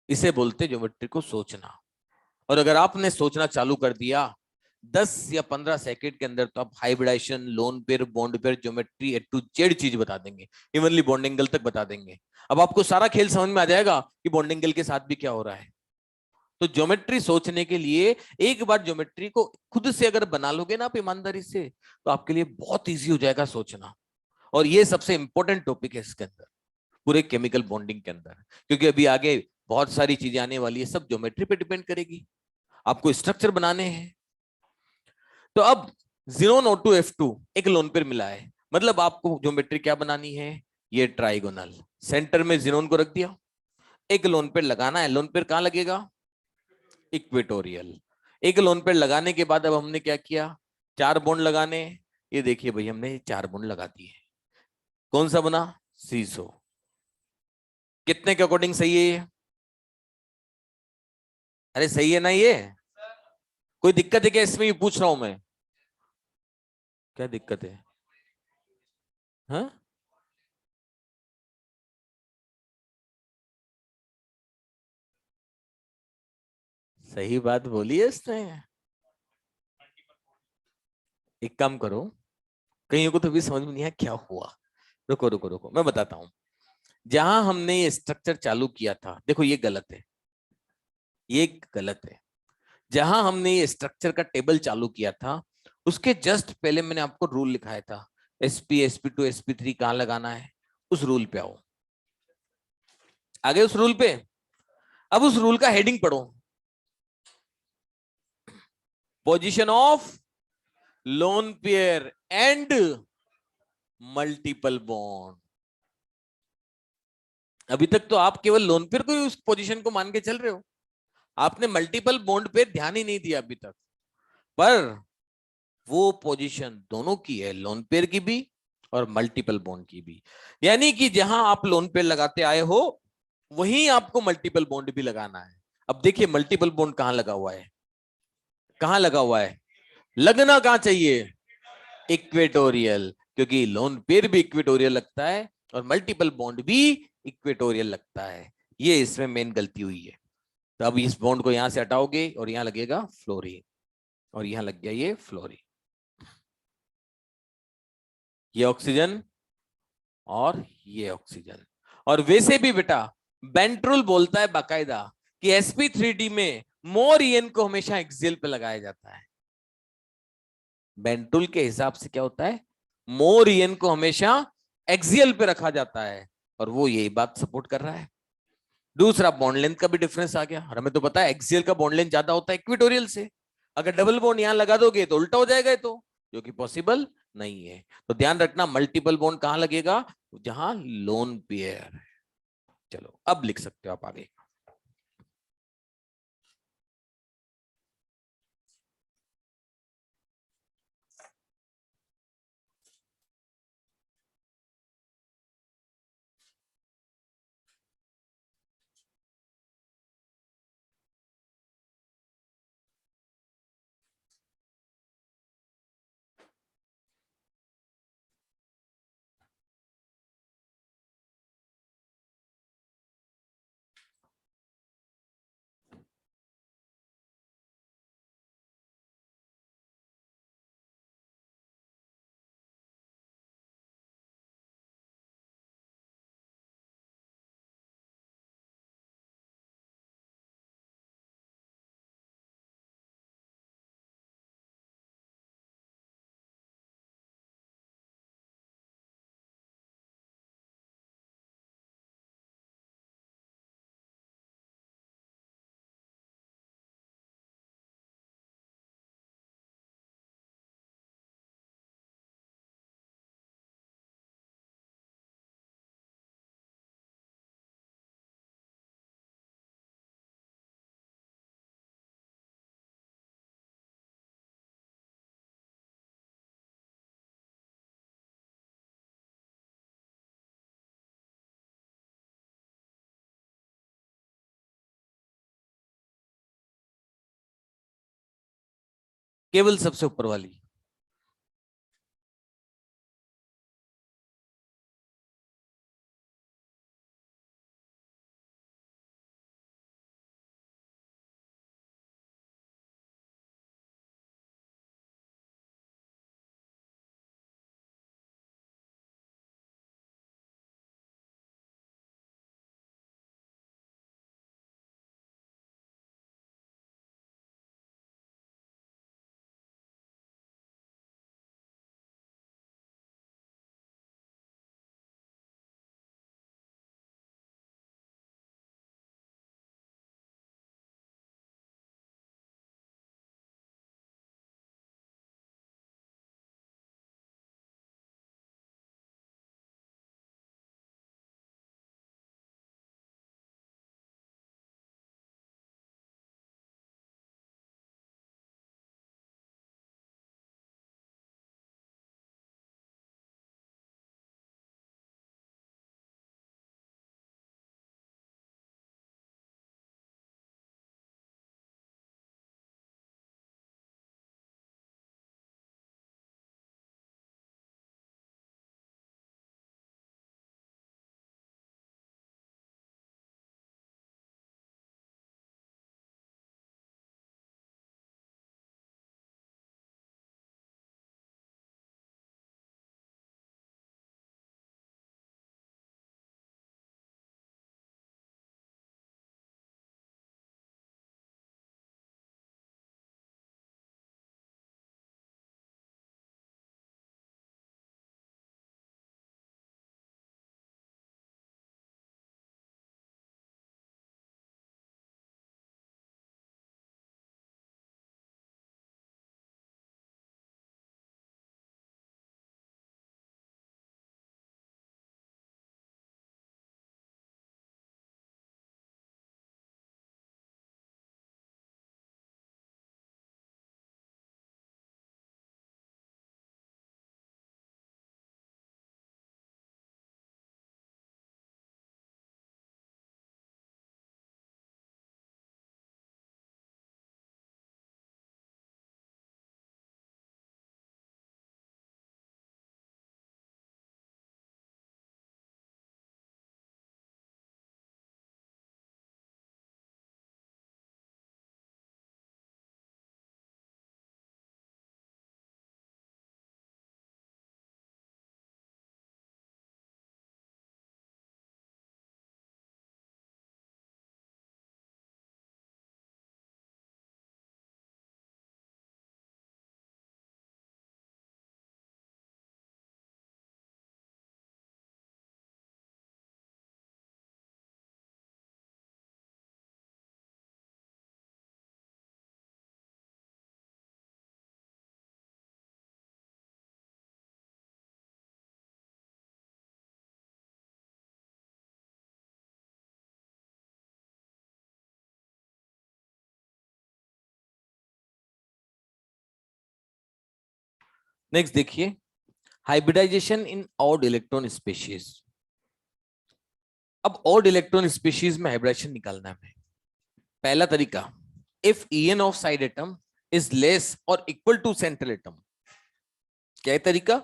इसे बोलते ज्योमेट्री को सोचना। और अगर आपने सोचना चालू कर दिया 10 या 15 सेकंड के अंदर, तो आप hybridisation, lone pair, bond pair, geometry A to Z चीज बता देंगे, इवनली बॉन्ड एंगल तक बता देंगे। अब आपको सारा खेल समझ में आ जाएगा कि बॉन्ड एंगल के साथ भी क्या हो रहा है। तो ज्योमेट्री सोचने के लिए एक बार ज्योमेट्री को खुद से अगर बना लोगे ना आप ईमानदारी से, तो आपके लिए बहुत ईजी हो जाएगा सोचना। और ये सबसे इंपॉर्टेंट टॉपिक है इसके अंदर, पूरे केमिकल बॉन्डिंग के अंदर, क्योंकि अभी आगे बहुत सारी चीजें आने वाली है, सब ज्योमेट्री पे डिपेंड करेगी। आपको स्ट्रक्चर बनाने हैं। तो अब जीरो नोट टू F2 एक लोन पेयर मिला है, मतलब आपको ज्योमेट्री क्या बनानी है, ये ट्राइगोनल, सेंटर में जीनोन को रख दिया, एक लोन पेयर लगाना है। लोन पेयर कहां लगेगा, इक्वेटोरियल। एक लोन पेयर लगाने के बाद अब हमने क्या किया, चार बॉन्ड लगाने। ये देखिए भाई हमने चार बॉन्ड लगा दिए, कौन सा बना, सीसो। कितने के अकॉर्डिंग सही है ये, अरे सही है ना ये, कोई दिक्कत है क्या इसमें, ये पूछ रहा हूं मैं, क्या दिक्कत है, हाँ? सही बात बोली है इसने। एक काम करो, कईयों को तो भी समझ में नहीं आया क्या हुआ, रुको रुको रुको मैं बताता हूं। जहां हमने ये स्ट्रक्चर चालू किया था, देखो ये गलत है, ये गलत है। जहां हमने ये स्ट्रक्चर का टेबल चालू किया था, उसके जस्ट पहले मैंने आपको रूल लिखाया था, sp sp2 sp3 कहां लगाना है, उस रूल पे आओ, आगे उस रूल पे। अब उस रूल का हेडिंग पढ़ो, position of lone pair and multiple bond. अभी तक तो आप केवल लोन पेयर को ही उस पोजीशन को मान के चल रहे हो, आपने मल्टीपल बॉन्ड पे ध्यान ही नहीं दिया अभी तक। पर वो पोजीशन दोनों की है, लोन पेयर की भी और मल्टीपल बॉन्ड की भी। यानी कि जहां आप लोन पेयर लगाते आए हो वहीं आपको मल्टीपल बॉन्ड भी लगाना है। अब देखिए मल्टीपल बॉन्ड कहां लगा हुआ है, कहां लगा हुआ है, लगना कहां चाहिए, इक्वेटोरियल, क्योंकि लोन पेयर भी इक्वेटोरियल लगता है और मल्टीपल बॉन्ड भी इक्वेटोरियल लगता है। ये इसमें मेन गलती हुई है। तो अब इस बॉन्ड को यहां से हटाओगे और यहां लगेगा फ्लोरीन, और यहां लग गया ये फ्लोरीन, ये ऑक्सीजन और ये ऑक्सीजन। और वैसे भी बेटा बेंट्रुल बोलता है बाकायदा कि sp3d में मोर ईएन को हमेशा एक्सियल पे लगाया जाता है। बेंट्रुल के हिसाब से क्या होता है, मोर ईएन को हमेशा एक्सियल पे रखा जाता है, और वो यही बात सपोर्ट कर रहा है। दूसरा बॉन्ड लेंथ का भी डिफरेंस आ गया, और हमें तो पता है एक्सियल का बॉन्ड लेंथ ज्यादा होता है इक्वेटोरियल से। अगर डबल बॉन्ड यहां लगा दोगे तो उल्टा हो जाएगा, तो जो कि पॉसिबल नहीं है। तो ध्यान रखना मल्टीपल बॉन्ड कहां लगेगा, जहां लोन पेयर है। चलो अब लिख सकते हो आप आगे। केवल सबसे ऊपर वाली। नेक्स्ट देखिए, हाइब्रिडाइजेशन इन ऑड इलेक्ट्रॉन स्पीशीज। अब ऑड इलेक्ट्रॉन स्पीशीज में हाइब्रिडाइजेशन निकालना है। पहला तरीका, if En of side atom is less और इक्वल टू सेंट्रल एटम। क्या है तरीका?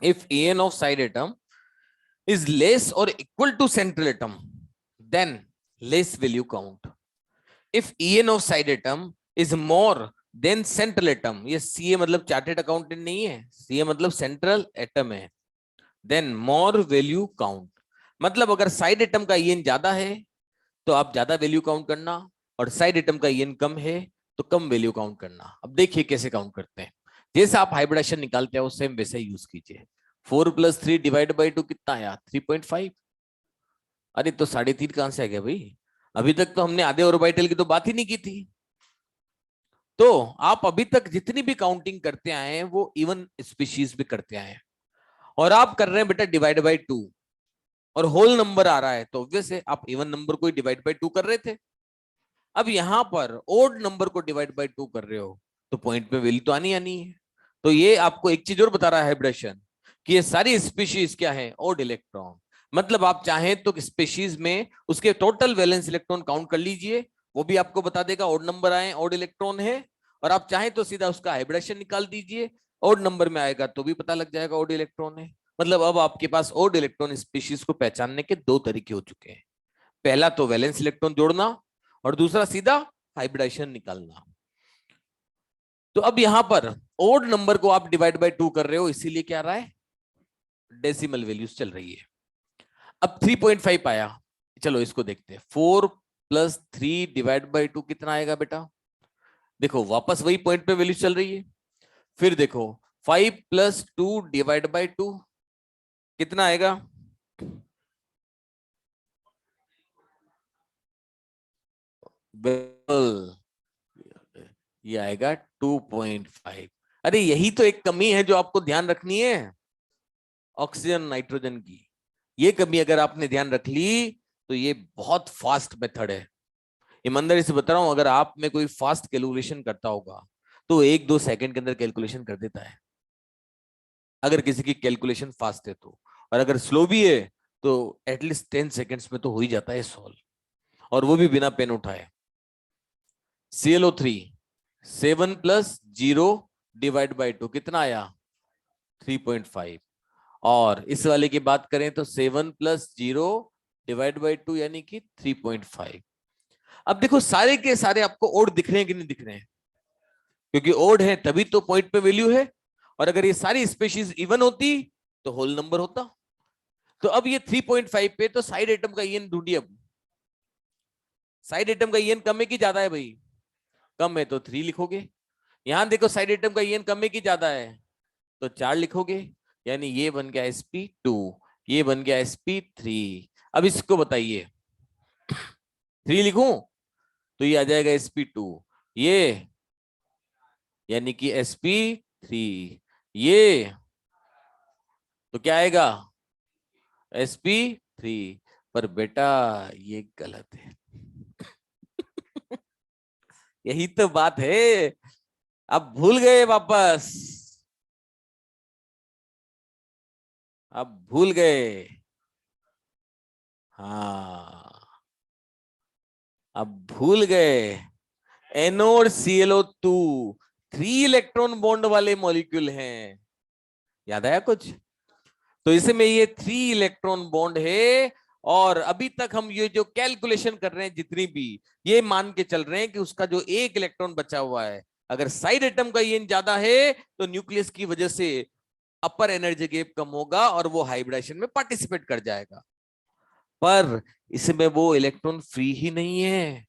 If En of side atom is less or equal to central atom, then less value count. If En of side atom is more than central atom, ये CA मतलब chartered accountant नहीं है, CA मतलब central atom है, then more value count। मतलब अगर side atom का En ज्यादा है तो आप ज्यादा वैल्यू काउंट करना, और साइड एटम का En कम है तो कम वैल्यू काउंट करना। अब देखिए कैसे काउंट करते हैं। जैसे आप हाइब्रिडेशन निकालते हो सेम वैसे यूज कीजिए। 4 + 3 डिवाइड बाई 2 कितना आया? 3.5। अरे तो 3.5 कहां से आ गया भाई? अभी तक तो हमने आधे ऑर्बिटल की तो बात ही नहीं की थी। तो आप अभी तक जितनी भी काउंटिंग करते आए हैं वो इवन स्पीशीज भी करते आए हैं, और आप कर रहे हैं बेटा डिवाइड बाई 2, और होल नंबर आ रहा है तो ऑब्वियस है आप इवन नंबर को डिवाइड बाई 2 कर रहे थे। अब यहां पर ओड नंबर को डिवाइड बाई 2 कर रहे हो तो पॉइंट में वैल्यू तो आनी आनी है। तो ये आपको एक चीज और बता रहा है हाइब्रिडेशन, कि ये सारी स्पीशीज क्या है? Odd electron. मतलब आप चाहें तो स्पीशीज में उसके टोटल वैलेंस इलेक्ट्रॉन काउंट कर लीजिए, वो भी आपको बता देगा ओड नंबर आए ओड इलेक्ट्रॉन है। और आप चाहें तो सीधा उसका हाइब्रिडेशन निकाल दीजिए, ओड नंबर में आएगा तो भी पता लग जाएगा ओड इलेक्ट्रॉन है। मतलब अब आपके पास ओड इलेक्ट्रॉन स्पीशीज को पहचानने के दो तरीके हो चुके हैं। पहला तो वैलेंस इलेक्ट्रॉन जोड़ना, और दूसरा सीधा हाइब्रिडेशन निकालना। तो अब यहां पर ओड नंबर को आप डिवाइड बाय 2 कर रहे हो, इसीलिए क्या आ रहा है? डेसिमल वैल्यूज चल रही है। अब 3.5 आया, चलो इसको देखते हैं। 4 + 3 डिवाइड बाय 2 कितना आएगा बेटा? देखो वापस वही पॉइंट पे वैल्यू चल रही है। फिर देखो 5 + 2 डिवाइड बाय 2 कितना आएगा? ये आएगा 2.5। अरे यही तो एक कमी है जो आपको ध्यान रखनी है, ऑक्सीजन नाइट्रोजन की। ये कमी अगर आपने ध्यान रख ली तो ये बहुत फास्ट मेथड है। ईमानदारी से बता रहा हूं, अगर आप में कोई फास्ट कैलकुलेशन करता होगा तो 1-2 सेकंड के अंदर कैलकुलेशन कर देता है, अगर किसी की कैलकुलेशन फास्ट है तो। और अगर स्लो भी है तो एटलीस्ट 10 सेकेंड्स में तो हो ही जाता है सॉल्व, और वो भी बिना पेन उठाए। ClO3 7 + 0 डिवाइड बाई 2 कितना आया? 3.5। और इस वाले की बात करें तो 7 + 0 डिवाइड बाई 2 यानी कि 3.5। अब देखो सारे के सारे आपको ओड दिख रहे हैं कि नहीं दिख रहे हैं? क्योंकि ओड है तभी तो पॉइंट पे वैल्यू है, और अगर ये सारी स्पीशीज इवन होती तो होल नंबर होता। तो अब ये 3.5 पे तो साइड एटम का ईएन ढूंढिए। अब साइड एटम का ईएन कम है कि ज्यादा है भाई? कम है तो 3 लिखोगे। यहां देखो साइड एटम का ईएन कम है कि ज्यादा है? तो 4 लिखोगे। यानी ये बन गया sp2, ये बन गया sp3। अब इसको बताइए, 3 लिखूं तो ये आ जाएगा sp2, ये यानी कि sp3, ये तो क्या आएगा? sp3। पर बेटा ये गलत है। यही तो बात है, अब भूल गए वापस, अब भूल गए। हाँ, अब भूल गए। एनोड ClO2 3 इलेक्ट्रॉन बॉन्ड वाले मॉलिक्यूल हैं, याद आया कुछ? तो इसमें ये 3 इलेक्ट्रॉन बॉन्ड है, और अभी तक हम ये जो कैलकुलेशन कर रहे हैं जितनी भी, ये मान के चल रहे हैं कि उसका जो एक इलेक्ट्रॉन बचा हुआ है, अगर साइड एटम का ईएन ज्यादा है तो न्यूक्लियस की वजह से अपर एनर्जी गैप कम होगा और वो हाइब्रिडेशन में पार्टिसिपेट कर जाएगा। पर इसमें वो इलेक्ट्रॉन फ्री ही नहीं है,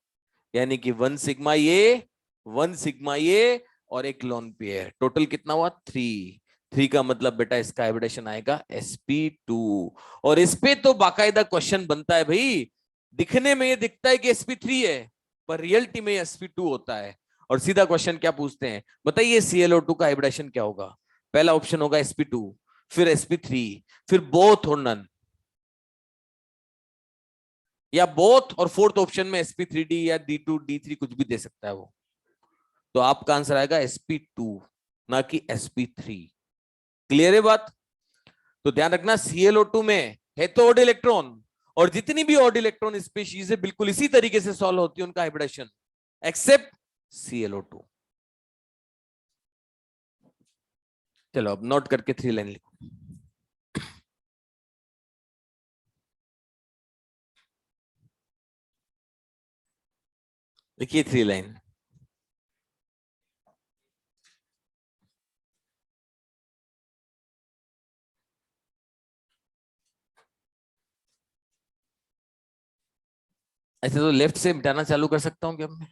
यानी कि 1 सिग्मा ये, 1 सिग्मा ये, और एक लोन पेयर, टोटल कितना हुआ? 3। 3 का मतलब बेटा इसका हाइब्रिडेशन आएगा sp2। और इस पे तो बाकायदा क्वेश्चन बनता है भाई। दिखने में ये दिखता है कि sp3 है, पर रियलिटी में sp2 होता है। और सीधा क्वेश्चन क्या पूछते हैं बताइए? ClO2 का हाइब्रिडेशन क्या होगा? पहला ऑप्शन होगा sp2, फिर sp3, फिर बोथ और नन, या बोथ और फोर्थ ऑप्शन में sp3d या d2 d3 कुछ भी दे सकता है वो। तो आपका आंसर आएगा sp2। ना कि sp3। क्लियर है बात? तो ध्यान रखना ClO2 में है तो ऑड इलेक्ट्रॉन, और जितनी भी ऑड इलेक्ट्रॉन स्पीशीज है बिल्कुल इसी तरीके से सॉल्व होती है उनका हाइब्रिडेशन, एक्सेप्ट ClO2। चलो अब नोट करके 3 लाइन लिखो। देखिए 3 लाइन। ऐसे तो लेफ्ट से मिटाना चालू कर सकता हूँ क्या मैं?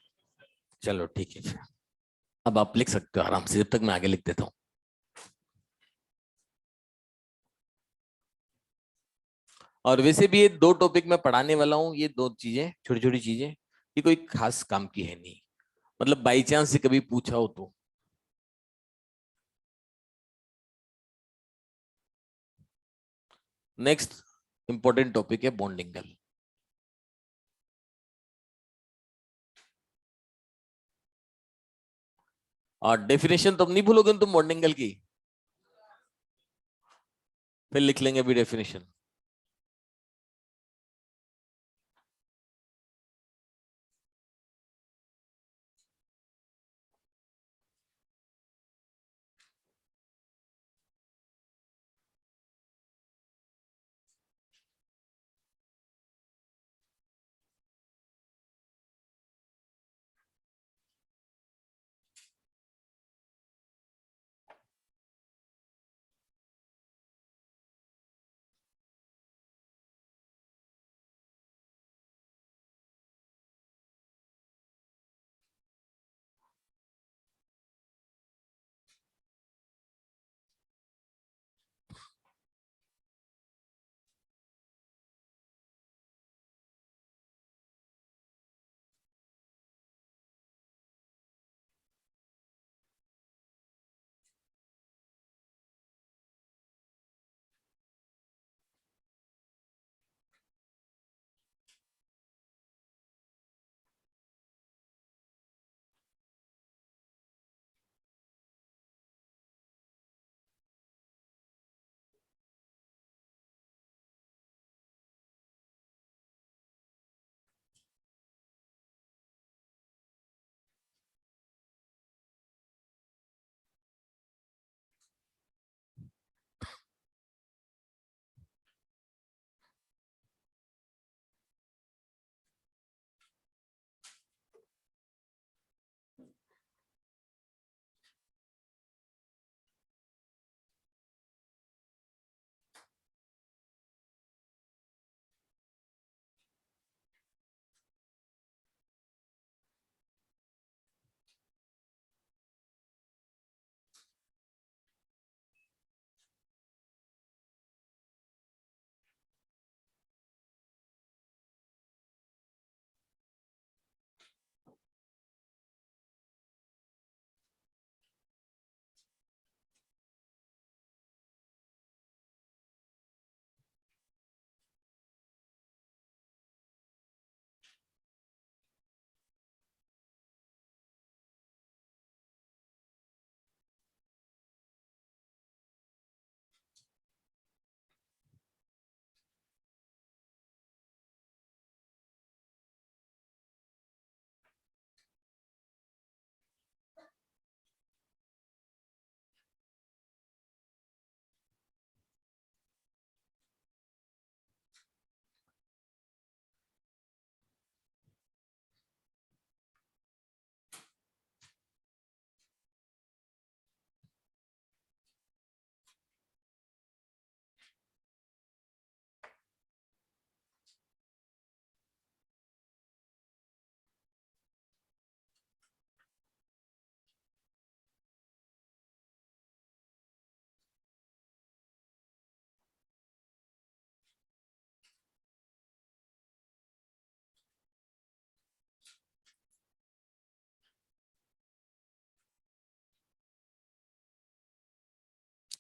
चलो ठीक है फिर, अब आप लिख सकते हो आराम से, जब तक मैं आगे लिख देता हूँ। और वैसे भी ये 2 टॉपिक मैं पढ़ाने वाला हूँ, ये 2 चीजें छोटी छोटी चीजें, ये कोई खास काम की है नहीं, मतलब बाई चांस से कभी पूछा हो तो। नेक्स्ट इंपॉर्टेंट टॉपिक है बॉन्ड एंगल। और डेफिनेशन तो अब नहीं भूलोगे तुम बॉन्ड एंगल की? फिर लिख लेंगे अभी डेफिनेशन।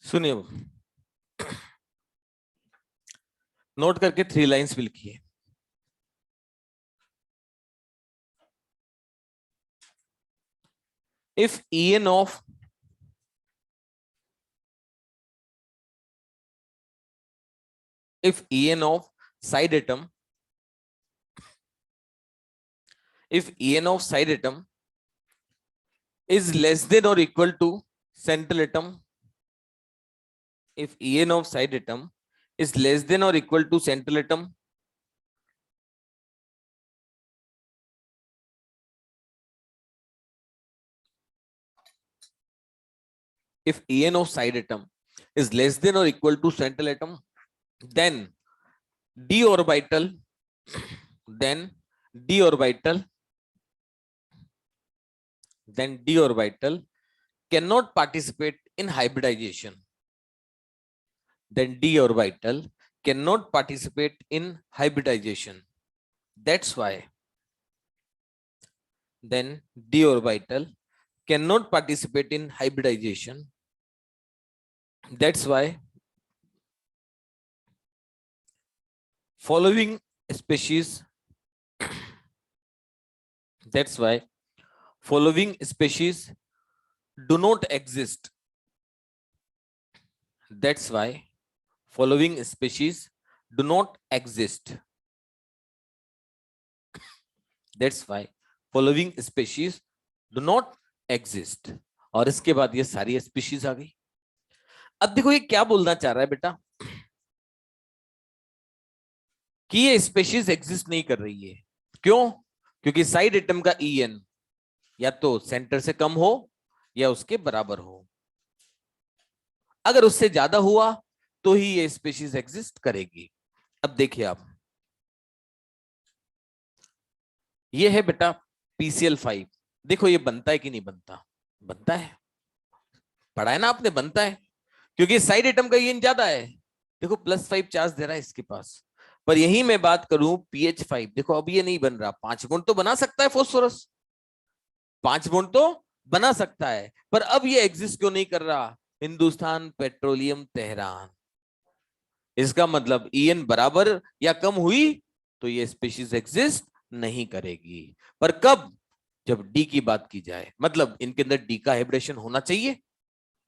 सुनिए, नोट करके 3 लाइंस भी लिखिए। If En of if En of side atom, if En of side atom is less than or equal to central atom, if En of side atom is less than or equal to central atom, if En of side atom is less than or equal to central atom, then d orbital, then d orbital, then d orbital cannot participate in hybridization. Then d orbital cannot participate in hybridization. That's why then d orbital cannot participate in hybridization. That's why following species, that's why following species do not exist. That's why following species do not exist. That's why following species do not exist. और इसके बाद ये सारी species आ गई. अब देखो ये क्या बोलना चाह रहा है बेटा कि ये स्पीशीज एग्जिस्ट नहीं कर रही है. क्यों? क्योंकि साइड एटम का En या तो सेंटर से कम हो या उसके बराबर हो. अगर उससे ज्यादा हुआ तो ही ये स्पीशीज एग्जिस्ट करेगी. अब देखिए आप, ये है बेटा PCl5. देखो ये बनता है कि नहीं बनता? बनता है, पढ़ा है ना आपने, बनता है क्योंकि साइड एटम का En ज्यादा है. देखो +5 चार्ज दे रहा है इसके पास. पर यही मैं बात करूं PH5, देखो अब ये नहीं बन रहा. 5 बॉन्ड तो बना सकता है फास्फोरस, 5 बॉन्ड तो बना सकता है, पर अब ये एग्जिस्ट क्यों नहीं कर रहा? Hindustan petroleum Tehran. इसका मतलब En बराबर या कम हुई तो ये स्पीशीज एग्जिस्ट नहीं करेगी. पर कब? जब डी की बात की जाए. मतलब इनके अंदर डी का हाइब्रिडेशन होना चाहिए,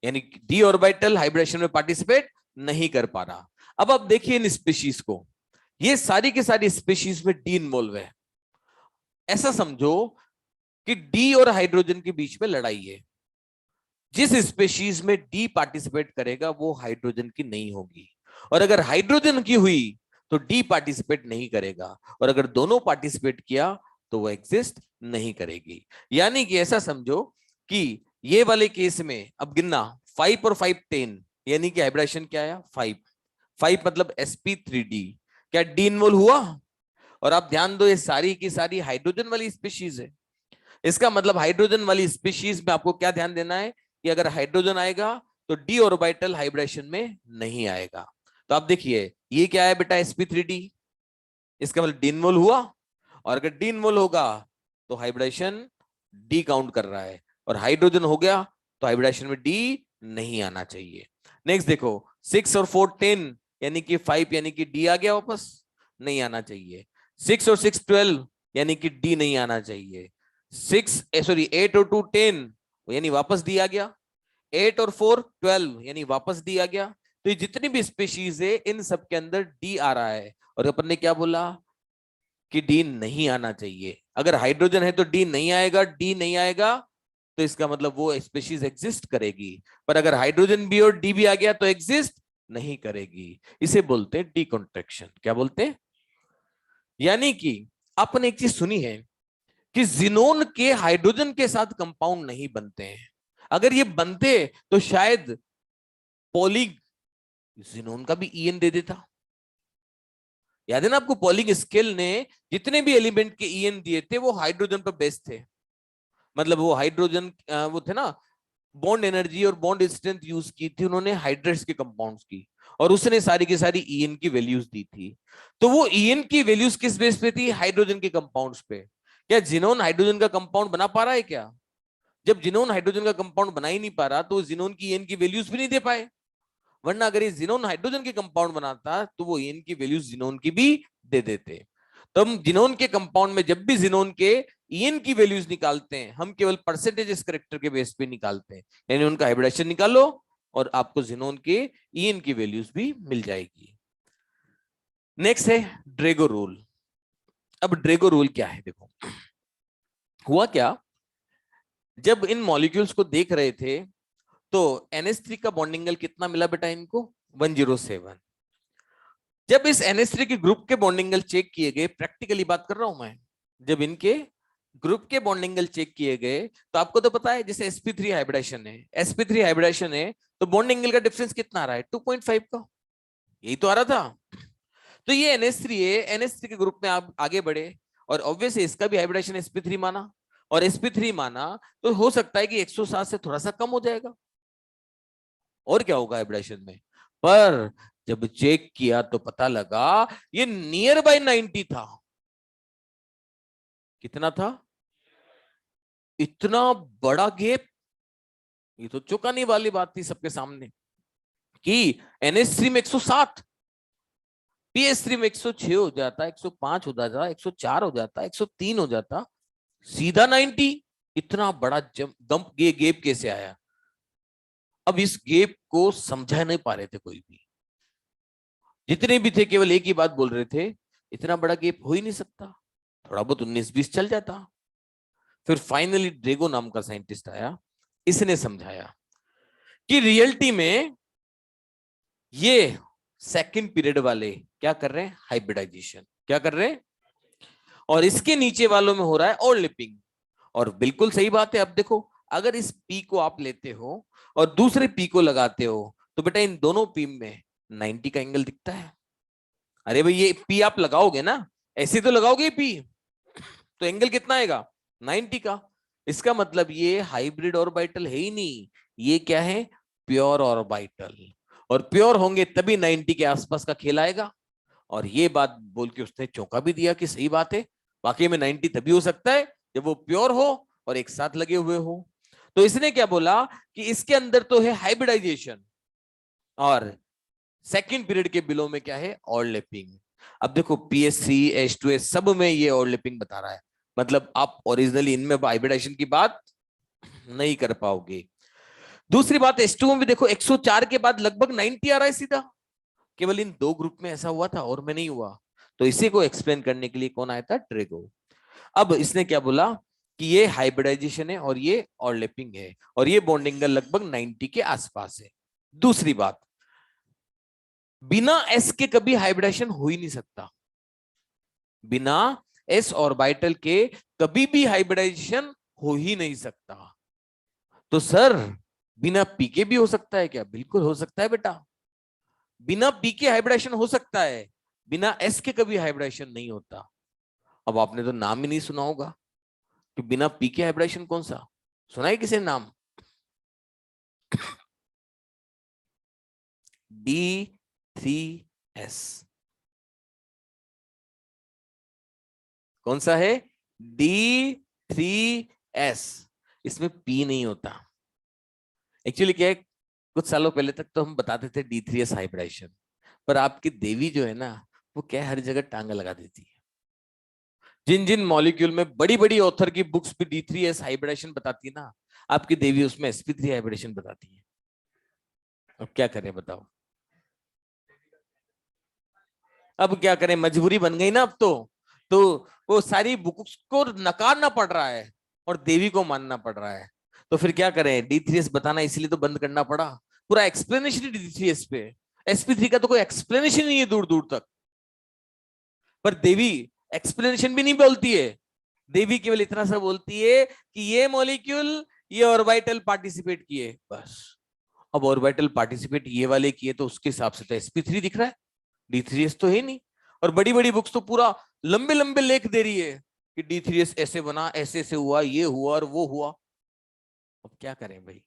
यानी डी ऑर्बिटल हाइब्रिडेशन में पार्टिसिपेट नहीं कर पा रहा. अब आप देखिए इन स्पीशीज को, ये सारी की सारी स्पीशीज में डी इन्वॉल्व है. ऐसा समझो कि डी और हाइड्रोजन के बीच में लड़ाई है. जिस स्पीशीज में डी पार्टिसिपेट करेगा वो हाइड्रोजन की नहीं होगी, और अगर हाइड्रोजन की हुई तो डी पार्टिसिपेट नहीं करेगा, और अगर दोनों पार्टिसिपेट किया तो वो एग्जिस्ट नहीं करेगी. यानी कि ऐसा समझो कि ये वाले केस में अब गिनना 5 और 5 10, यानी कि हाइब्रिडेशन क्या आया? 5 मतलब sp3d. क्या डी इन्वॉल्व हुआ? और आप ध्यान दो ये सारी की सारी हाइड्रोजन वाली स्पीशीज है. इसका मतलब हाइड्रोजन वाली स्पीशीज में आपको क्या ध्यान देना है कि अगर हाइड्रोजन आएगा तो डी ऑर्बिटल हाइब्रिडेशन में नहीं आएगा. तो आप देखिए ये क्या है बेटा? sp3d. इसका मतलब डी इन्वॉल्व हुआ, और अगर डी इन्वॉल्व होगा तो हाइब्रिडेशन डी काउंट कर रहा है, और हाइड्रोजन हो गया तो हाइब्रिडेशन में डी नहीं आना चाहिए. नेक्स्ट देखो 6 और 4 10, यानी कि 5, यानी कि डी आ गया वापस, नहीं आना चाहिए. 6 और 6 12, यानी कि डी नहीं आना चाहिए. 8 और 2 10, यानी वापस डी आ गया. 8 और 4 12, यानी वापस डी आ गया. तो ये जितनी भी स्पीशीज है इन सब के अंदर डी आ रहा है, और अपन ने क्या बोला कि डी नहीं आना चाहिए. अगर हाइड्रोजन है तो डी नहीं आएगा, डी नहीं आएगा तो इसका मतलब वो स्पीशीज एग्जिस्ट करेगी. पर अगर हाइड्रोजन भी और डी भी आ गया तो एग्जिस्ट नहीं करेगी. इसे बोलते हैं डीकॉन्ट्रैक्शन. क्या बोलते हैं? यानी कि आपने एक चीज सुनी है कि जिनोन के हाइड्रोजन के साथ कंपाउंड नहीं बनते हैं. अगर ये बनते तो शायद पॉलिग जिनोन का भी En दे देता. याद है ना आपको? पॉलिंग स्केल ने जितने भी एलिमेंट के En दिए थे वो हाइड्रोजन पर बेस्ड थे. मतलब वो हाइड्रोजन वो थे ना, बॉन्ड एनर्जी और बॉन्ड स्ट्रेंथ यूज की थी उन्होंने हाइड्रेट्स के कंपाउंड्स की, और उसने सारी की सारी En की वैल्यूज दी थी. तो वो En की वैल्यूज किस बेस पे थी? हाइड्रोजन के कंपाउंड्स पे. क्या जिनोन हाइड्रोजन का कंपाउंड बना पा रहा है क्या? जब जिनोन हाइड्रोजन का कंपाउंड बना ही नहीं पा रहा तो जिनोन की En की वैल्यूज भी नहीं दे पाए. वरना अगर ये जिनोन हाइड्रोजन के कंपाउंड बनाता तो वो En की वैल्यूज जिनोन की भी दे देते. तो हम जिनोन के कंपाउंड में जब भी जिनोन के En की वैल्यूज निकालते हैं हम केवल परसेंटेज कैरेक्टर के बेस पे निकालते हैं. यानी उनका हाइब्रिडेशन निकालो और आपको जिनोन के En की वैल्यूज भी मिल जाएगी. नेक्स्ट है ड्रेगो रूल। अब ड्रेगो रूल क्या है, देखो हुआ क्या, जब इन मॉलिक्यूल्स को देख रहे थे तो NH3 का बॉन्डिंग एंगल कितना मिला बेटा इनको, 107। जब इस NH3 के ग्रुप के बॉन्डिंग एंगल चेक किए गए, प्रैक्टिकली बात कर रहा हूं मैं, जब इनके ग्रुप के बॉन्डिंग एंगल चेक किए गए तो आपको तो पता है जैसे sp3 हाइब्रिडेशन है, sp3 हाइब्रिडेशन है तो बॉन्डिंग एंगल का डिफरेंस कितना आ रहा है, 2.5 का, यही तो आ रहा था। तो ये NH3 है, NH3 के ग्रुप में आप आगे बढ़े और ऑब्वियसली इसका भी हाइब्रिडेशन sp3 माना, और sp3 माना तो हो सकता है कि 107 से थोड़ा सा कम हो जाएगा, और क्या होगा हाइब्रिडेशन में। पर जब चेक किया तो पता लगा ये नियर बाय 90 था। कितना था, इतना बड़ा गेप, ये तो चौंकाने वाली बात थी सबके सामने कि NH3 में 107, PS3 में 106 हो जाता, 105 हो जाता, 104 हो जाता, 103 हो जाता, सीधा 90। इतना बड़ा गंप गेप कैसे आया। अब इस गेप को समझा नहीं पा रहे थे कोई भी, जितने भी थे केवल एक ही बात बोल रहे थे, इतना बड़ा गेप हो ही नहीं सकता, थोड़ा बहुत 19-20 चल जाता। फिर फाइनली ड्रेगो नाम का साइंटिस्ट आया, इसने समझाया कि रियलिटी में ये सेकंड पीरियड वाले क्या कर रहे हैं, हाइब्रिडाइजेशन क्या कर रहे हैं, और इसके नीचे वालों में हो रहा है ओवरलैपिंग। और बिल्कुल सही बात है। अब देखो अगर इस पी को आप लेते हो और दूसरे पी को लगाते हो तो बेटा इन दोनों पी में 90 का एंगल दिखता है। अरे भाई ये पी आप लगाओगे ना, ऐसे तो लगाओगे पी, तो एंगल कितना आएगा, 90 का। इसका मतलब ये हाइब्रिड ऑर्बिटल है ही नहीं, ये क्या है, प्योर ऑर्बिटल। और प्योर होंगे तभी 90 के आसपास का खेल आएगा। और ये बात बोल के उसने चौंका भी दिया कि सही बात है, वाकई में 90 तभी हो सकता है जब वो प्योर हो और एक साथ लगे हुए हो। तो इसने क्या बोला कि इसके अंदर तो है हाइब्रिडाइजेशन, और सेकंड पीरियड के बिलो में क्या है, ओवरलैपिंग। अब देखो PS3 H2S सब में ये ओवरलैपिंग बता रहा है, मतलब आप ओरिजिनली इनमें हाइब्रिडाइजेशन की बात नहीं कर पाओगे। दूसरी बात H2 में भी देखो 104 के बाद लगभग 90 आ रहा है सीधा, केवल इन दो ग्रुप में ऐसा हुआ था और में नहीं हुआ। तो इसी को एक्सप्लेन करने के लिए कौन आया था, ड्रेगो। अब इसने क्या बोला कि ये हाइब्रिडाइजेशन है और ये ओवरलैपिंग है, और ये बॉन्डिंग लगभग 90 के आसपास है। दूसरी बात, बिना एस के कभी हाइब्रिडेशन हो ही नहीं सकता, बिना एस ऑर्बिटल के कभी भी हाइब्रिडाइजेशन हो ही नहीं सकता। तो सर बिना पी के भी हो सकता है क्या, बिल्कुल हो सकता है बेटा, बिना पी के हाइब्रिडेशन हो सकता है, बिना एस के कभी हाइब्रिडेशन नहीं होता। अब आपने तो नाम ही नहीं सुना होगा कि बिना पी के हाइब्रिडेशन कौन सा, सुना है किसी ने नाम, D3S, कौन सा है, D3S, इसमें पी नहीं होता। एक्चुअली क्या है, कुछ सालों पहले तक तो हम बताते थे D3S हाइब्रिडेशन, पर आपकी देवी जो है ना, वो क्या हर जगह टांगा लगा देती है। जिन जिन मॉलिक्यूल में बड़ी बड़ी ऑथर की बुक्स भी D3S हाइब्रिडेशन बताती है ना, आपकी देवी उसमें sp3 हाइब्रिडेशन बताती है। अब क्या करें बताओ, अब क्या करें, मजबूरी बन गई ना अब तो वो सारी बुक्स को नकारना पड़ रहा है और देवी को मानना पड़ रहा है। तो फिर क्या करें, D3S बताना इसलिए तो बंद करना पड़ा, पूरा एक्सप्लेनेशन D3S पे, sp3 का तो कोई एक्सप्लेनेशन नहीं है दूर दूर तक। पर देवी एक्सप्लेनेशन भी नहीं बोलती है, देवी केवल इतना सा बोलती है कि ये मॉलिक्यूल ये ऑर्बिटल पार्टिसिपेट किए, बस। अब ऑर्बिटल पार्टिसिपेट ये वाले किए तो उसके हिसाब से तो sp3 दिख रहा है, D3S तो है नहीं। और बड़ी बड़ी बुक्स तो पूरा लंबे लंबे लेख दे रही है कि D3S ऐसे बना, ऐसे ऐसे हुआ, ये हुआ और वो हुआ। अब क्या करें भाई,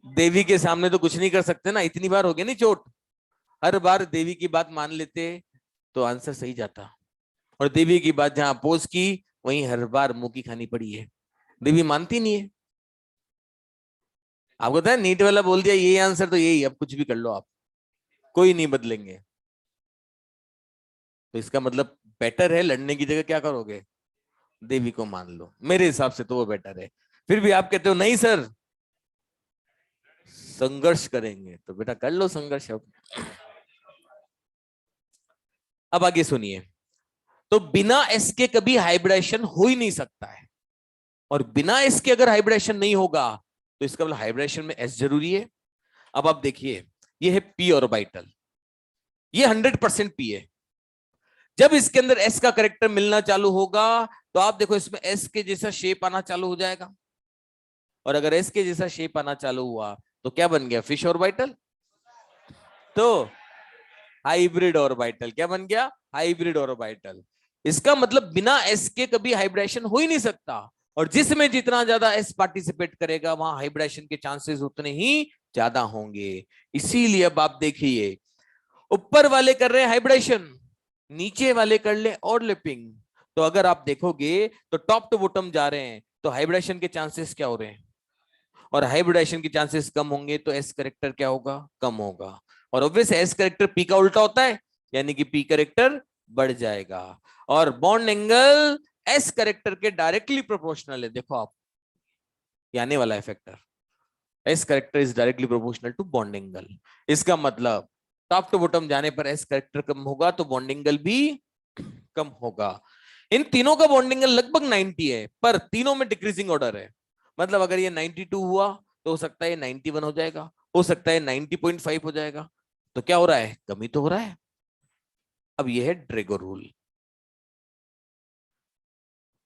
देवी के सामने तो कुछ नहीं कर सकते ना, इतनी बार हो गया नहीं चोट, हर बार देवी की बात मान लेते तो आंसर सही जाता। और देवी की बात जहां अपोज की वहीं हर बार मुंह की खानी पड़ी है, देवी मानती नहीं है। आपको पता है नीट वाला बोल दिया ये आंसर तो यही, अब कुछ भी कर लो आप, कोई नहीं बदलेंगे। तो इसका मतलब बेटर है लड़ने की जगह क्या करोगे, देवी को मान लो, मेरे हिसाब से तो वो बेटर है। फिर भी आप कहते हो नहीं सर संघर्ष करेंगे, तो बेटा कर लो संघर्ष अब। अब आगे सुनिए, तो बिना एस के कभी हाइब्रिडेशन हो ही नहीं सकता है, और बिना एस के अगर हाइब्रिडेशन नहीं होगा तो इसका मतलब हाइब्रिडेशन में एस जरूरी है। अब आप देखिए, ये है पी ऑर्बिटल, ये 100% पी है। जब इसके अंदर एस का करेक्टर मिलना चालू होगा तो आप देखो इसमें एस के जैसा शेप आना चालू हो जाएगा, और अगर एस के जैसा शेप आना चालू हुआ तो क्या बन गया, फिश ऑर्बिटल। तो हाइब्रिड ऑर्बिटल क्या बन गया, हाइब्रिड ऑर्बिटल। इसका मतलब बिना एस के कभी हाइब्रिडेशन हो ही नहीं सकता, और जिसमें जितना ज्यादा एस पार्टिसिपेट करेगा वहां हाइब्रिडेशन के चांसेस उतने ही ज्यादा होंगे। इसीलिए अब आप देखिए, ऊपर वाले कर रहे हैं हाइब्रिडेशन, नीचे वाले कर ले ओवरलैपिंग। तो अगर आप देखोगे तो टॉप टू बॉटम जा रहे हैं तो हाइब्रिडेशन के चांसेस क्या हो रहे हैं, और हाइब्रिडेशन के चांसेस कम होंगे तो एस करेक्टर क्या होगा, कम होगा। और ऑब्वियस एस करेक्टर पी का उल्टा होता है, यानी कि पी करेक्टर बढ़ जाएगा। और बॉन्ड एंगल एस करेक्टर के डायरेक्टली प्रोपोर्शनल है। देखो आप, ये आने वाला है factor, S character is directly proportional to bond angle. इसका मतलब टॉप टू बॉटम जाने पर एस करेक्टर कम होगा तो बॉन्ड एंगल भी कम होगा। इन तीनों का बॉन्ड एंगल लगभग 90 है, पर तीनों में डिक्रीजिंग ऑर्डर है। मतलब अगर ये 92 हुआ तो हो सकता है ये 91 हो जाएगा, हो सकता है 90.5 हो जाएगा। तो क्या हो रहा है, कमी तो हो रहा है। अब ये है ड्रेगो रूल।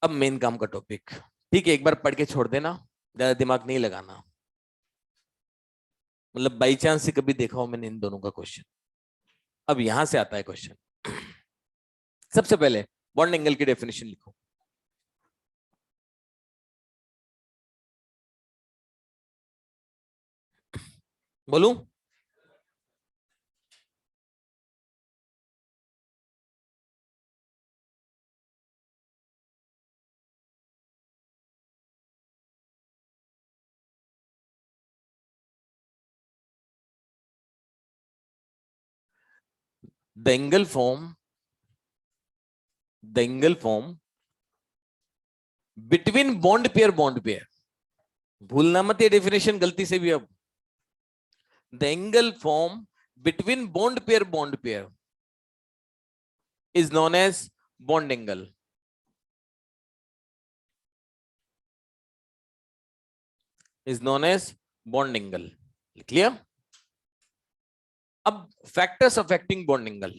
अब मेन काम का टॉपिक, ठीक है, एक बार पढ़ के छोड़ देना, ज्यादा दिमाग नहीं लगाना। मतलब बाई चांस से कभी देखा हो मैंने इन दोनों का क्वेश्चन। अब यहां से आता है क्वेश्चन। सबसे पहले बॉन्ड एंगल की डेफिनेशन लिखो। बोलूं, the angle form, the angle form between bond pair, bond pair, भूलना मत ये डेफिनेशन गलती से भी। अब the angle form between bond pair is known as bond angle, is known as bond angle। Clear. अब फैक्टर्स अफेक्टिंग बॉन्ड एंगल,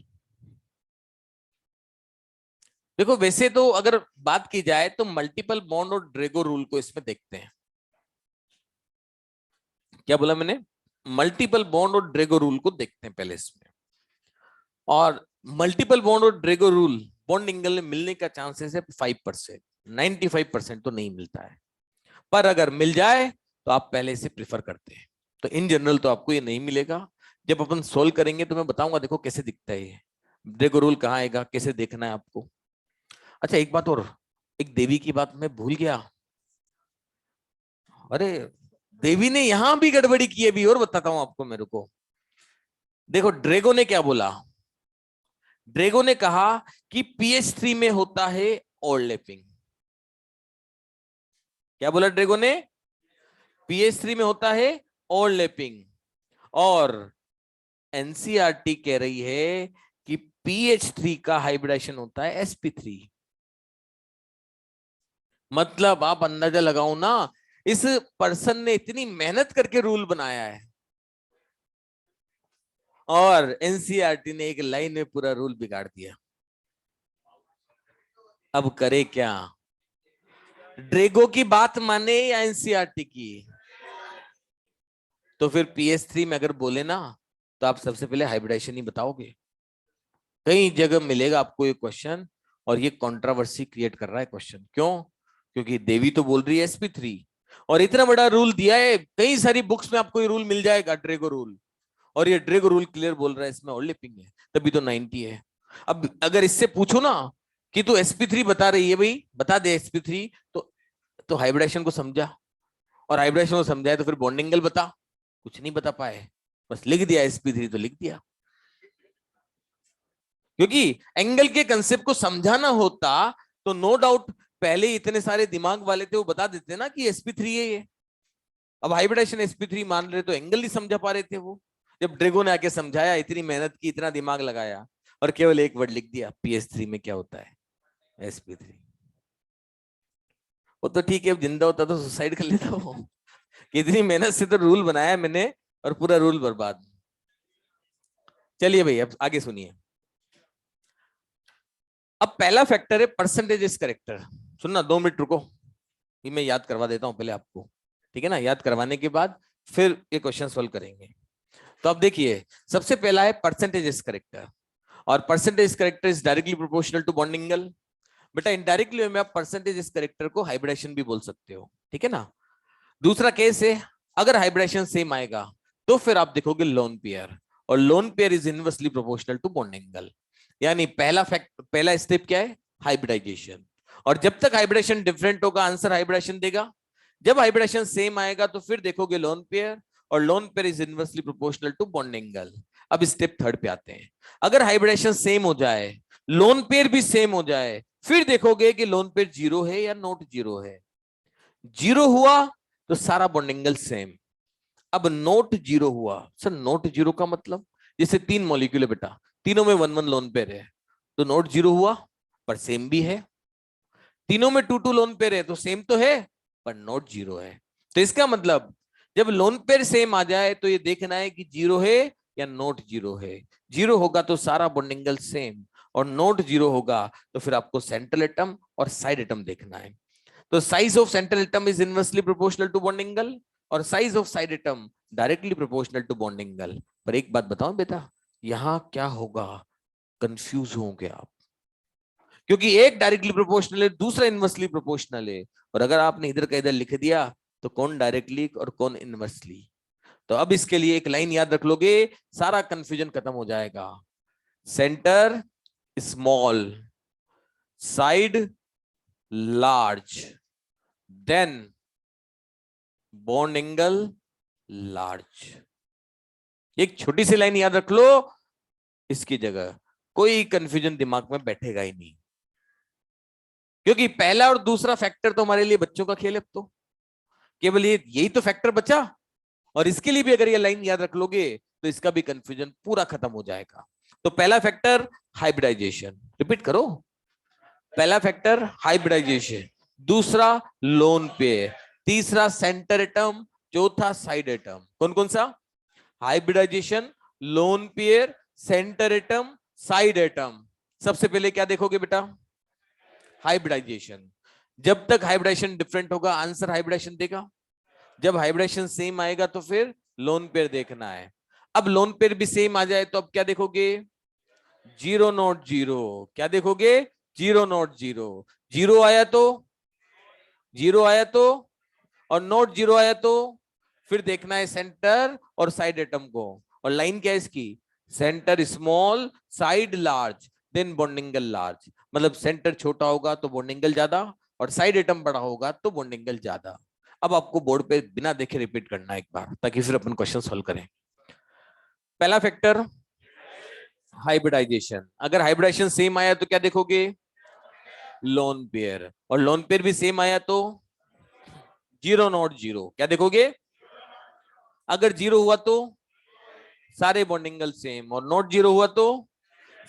देखो वैसे तो अगर बात की जाए तो मल्टीपल बॉन्ड और ड्रेगो रूल को इसमें देखते हैं। क्या बोला मैंने, मल्टीपल बॉन्ड और ड्रेगो रूल को देखते हैं पहले इसमें। और मल्टीपल बॉन्ड और ड्रेगो रूल बॉन्ड एंगल में मिलने का चांसेस है 5%, 95% तो नहीं मिलता है, पर अगर मिल जाए तो आप पहले से प्रिफर करते हैं। तो इन जनरल तो आपको ये नहीं मिलेगा। जब अपन सोल्व करेंगे तो मैं बताऊंगा देखो कैसे दिखता है ये, ड्रेगो रूल कहाँ आएगा, कैसे देखना है आपको। अच्छा एक बात और, एक देवी की बात मैं भूल गया। अरे देवी ने यहां भी गड़बड़ी की है, भी और बताता हूं आपको। मेरे को देखो ड्रेगो ने क्या बोला, ड्रेगो ने कहा कि पीएच3 में होता है ओवरलैपिंग। क्या बोला ड्रेगो ने, पीएच3 में होता है ओवरलैपिंग। और एनसीईआरटी कह रही है कि पीएच3 का हाइब्रिडेशन होता है sp3। मतलब आप अंदाजा लगाओ ना, इस पर्सन ने इतनी मेहनत करके रूल बनाया है और एनसीईआरटी ने एक लाइन में पूरा रूल बिगाड़ दिया। अब करे क्या, ड्रेगो की बात माने या एनसीईआरटी की। तो फिर पीएच3 में अगर बोले ना तो आप सबसे पहले हाइब्रिडेशन ही बताओगे। कई जगह मिलेगा आपको ये क्वेश्चन, और ये कंट्रोवर्सी क्रिएट कर रहा है क्वेश्चन। क्यों, क्योंकि देवी तो बोल रही है sp3, और इतना बड़ा रूल दिया है, कई सारी बुक्स में आपको ये रूल मिल जाएगा ड्रेगो रूल, और ये ड्रेगो रूल क्लियर बोल रहा है इसमें ओवरलैपिंग है, तभी तो 90 है। अब अगर इससे पूछो ना कि तू sp3 बता रही है, भाई बता दे sp3, तो हाइब्रिडेशन को समझा, और हाइब्रिडेशन को समझाए तो फिर बॉन्ड एंगल बता, कुछ नहीं बता पाए, बस लिख दिया sp3 तो लिख दिया। क्योंकि एंगल के कंसेप्ट को समझाना होता तो नो डाउट पहले इतने सारे दिमाग वाले थे वो बता देते ना कि sp3 है ये। अब हाइब्रिडेशन sp3 मान रहे तो एंगल नहीं समझा पा रहे थे वो। जब ड्रेगो ने आके समझाया, इतनी मेहनत की, इतना दिमाग लगाया, और केवल एक वर्ड लिख दिया pH3 में क्या होता है, sp3। वो तो ठीक है, जिंदा होता तो सुसाइड कर लेता वो। कितनी मेहनत से तो रूल बनाया मैंने और पूरा रूल बर्बाद। चलिए भाई अब आगे सुनिए। अब पहला फैक्टर है परसेंटेज करेक्टर। सुनना, 2 मिनट रुको, ये मैं याद करवा देता हूं पहले आपको, ठीक है ना। याद करवाने के बाद फिर ये क्वेश्चन सॉल्व करेंगे। तो अब देखिए, सबसे पहला है परसेंटेज करेक्टर, और percentage character is directly proportional to bond angle. बेटा इनडायरेक्टली में आप परसेंटेज करेक्टर को हाइब्रिडेशन भी बोल सकते हो, ठीक है ना। दूसरा केस है, अगर हाइब्रिडेशन सेम आएगा तो फिर आप देखोगे लोन पेयर, और lone pair is inversely proportional to bond angle. यानी पहला स्टेप क्या है, हाइब्रिडाइजेशन। और जब तक हाइब्रिडेशन डिफरेंट होगा आंसर हाइब्रिडेशन देगा। जब हाइब्रिडेशन सेम आएगा तो फिर देखोगे लोन पेयर, और lone pair is inversely proportional to bond angle. अब स्टेप थर्ड पे आते हैं। अगर हाइब्रिडेशन सेम हो जाए, लोन पेयर भी सेम हो जाए, फिर देखोगे कि लोन पेयर जीरो है या नॉट जीरो है। जीरो हुआ तो सारा बॉन्ड एंगल सेम। अब नोट जीरो हुआ, सर नोट जीरो का मतलब, जैसे 3 मॉलिक्यूल है बेटा, तीनों में 1 1 लोन पेयर है, तो नोट जीरो हुआ पर सेम भी है। तीनों में 2 2 लोन पेयर है तो सेम तो है पर नोट जीरो है। तो इसका मतलब जब लोन पेयर सेम आ जाए तो ये देखना है कि जीरो है या नोट जीरो है। जीरो होगा तो सारा बॉन्ड एंगल सेम, और नोट जीरो होगा तो फिर आपको सेंट्रल एटम और साइड एटम देखना है। तो size of central atom is inversely proportional to bond angle, और size of side atom directly proportional to bond angle. पर एक बात बताओ बेटा, यहां क्या होगा, कंफ्यूज होंगे आप, क्योंकि एक डायरेक्टली प्रोपोर्शनल है, दूसरा इनवर्सली प्रोपोर्शनल है। और अगर आपने इधर का इधर लिख दिया तो कौन डायरेक्टली और कौन इनवर्सली। तो अब इसके लिए एक लाइन याद रख लोगे, सारा कंफ्यूजन खत्म हो जाएगा। Centre small, side large, then bond angle large. एक छोटी सी लाइन याद रख लो, इसकी जगह कोई कंफ्यूजन दिमाग में बैठेगा ही नहीं, क्योंकि पहला और दूसरा फैक्टर तो हमारे लिए बच्चों का खेल है। अब तो केवल ये यही तो फैक्टर बचा, और इसके लिए भी अगर ये लाइन याद रख लोगे तो इसका भी कंफ्यूजन पूरा खत्म हो जाएगा। तो पहला फैक्टर हाइब्रिडाइजेशन, रिपीट करो, पहला फैक्टर हाइब्रिडाइजेशन, दूसरा लोन पेयर, तीसरा सेंटर एटम, चौथा साइड एटम। कौन कौन सा, hybridisation, lone pair, centre atom, side atom. सबसे पहले क्या देखोगे बेटा, हाइब्रिडाइजेशन। जब तक हाइब्रिडाइजेशन डिफरेंट होगा आंसर हाइब्रिडाइजेशन देगा। जब हाइब्रिडेशन सेम आएगा तो फिर लोन पेयर देखना है। अब लोन पेयर भी सेम आ जाए तो अब क्या देखोगे, जीरो नॉट जीरो। क्या देखोगे, जीरो नॉट जीरो। जीरो आया तो, जीरो आया तो, और नॉट जीरो आया तो फिर देखना है सेंटर और साइड एटम को। और लाइन क्या है इसकी, centre small, side large, then bond angle large. मतलब सेंटर छोटा होगा तो बॉन्ड एंगल ज्यादा, और साइड एटम बड़ा होगा तो बॉन्ड एंगल ज्यादा। अब आपको बोर्ड पे बिना देखे रिपीट करना है एक बार, ताकि फिर अपन क्वेश्चन सॉल्व करें। पहला फैक्टर हाइब्रिडाइजेशन, अगर हाइब्रिडाइजेशन सेम आया तो क्या देखोगे, लोन पेयर, और लोन पेयर भी सेम आया तो जीरो नॉट जीरो। क्या देखोगे, अगर जीरो हुआ तो सारे बॉन्ड एंगल सेम, और नॉट जीरो हुआ तो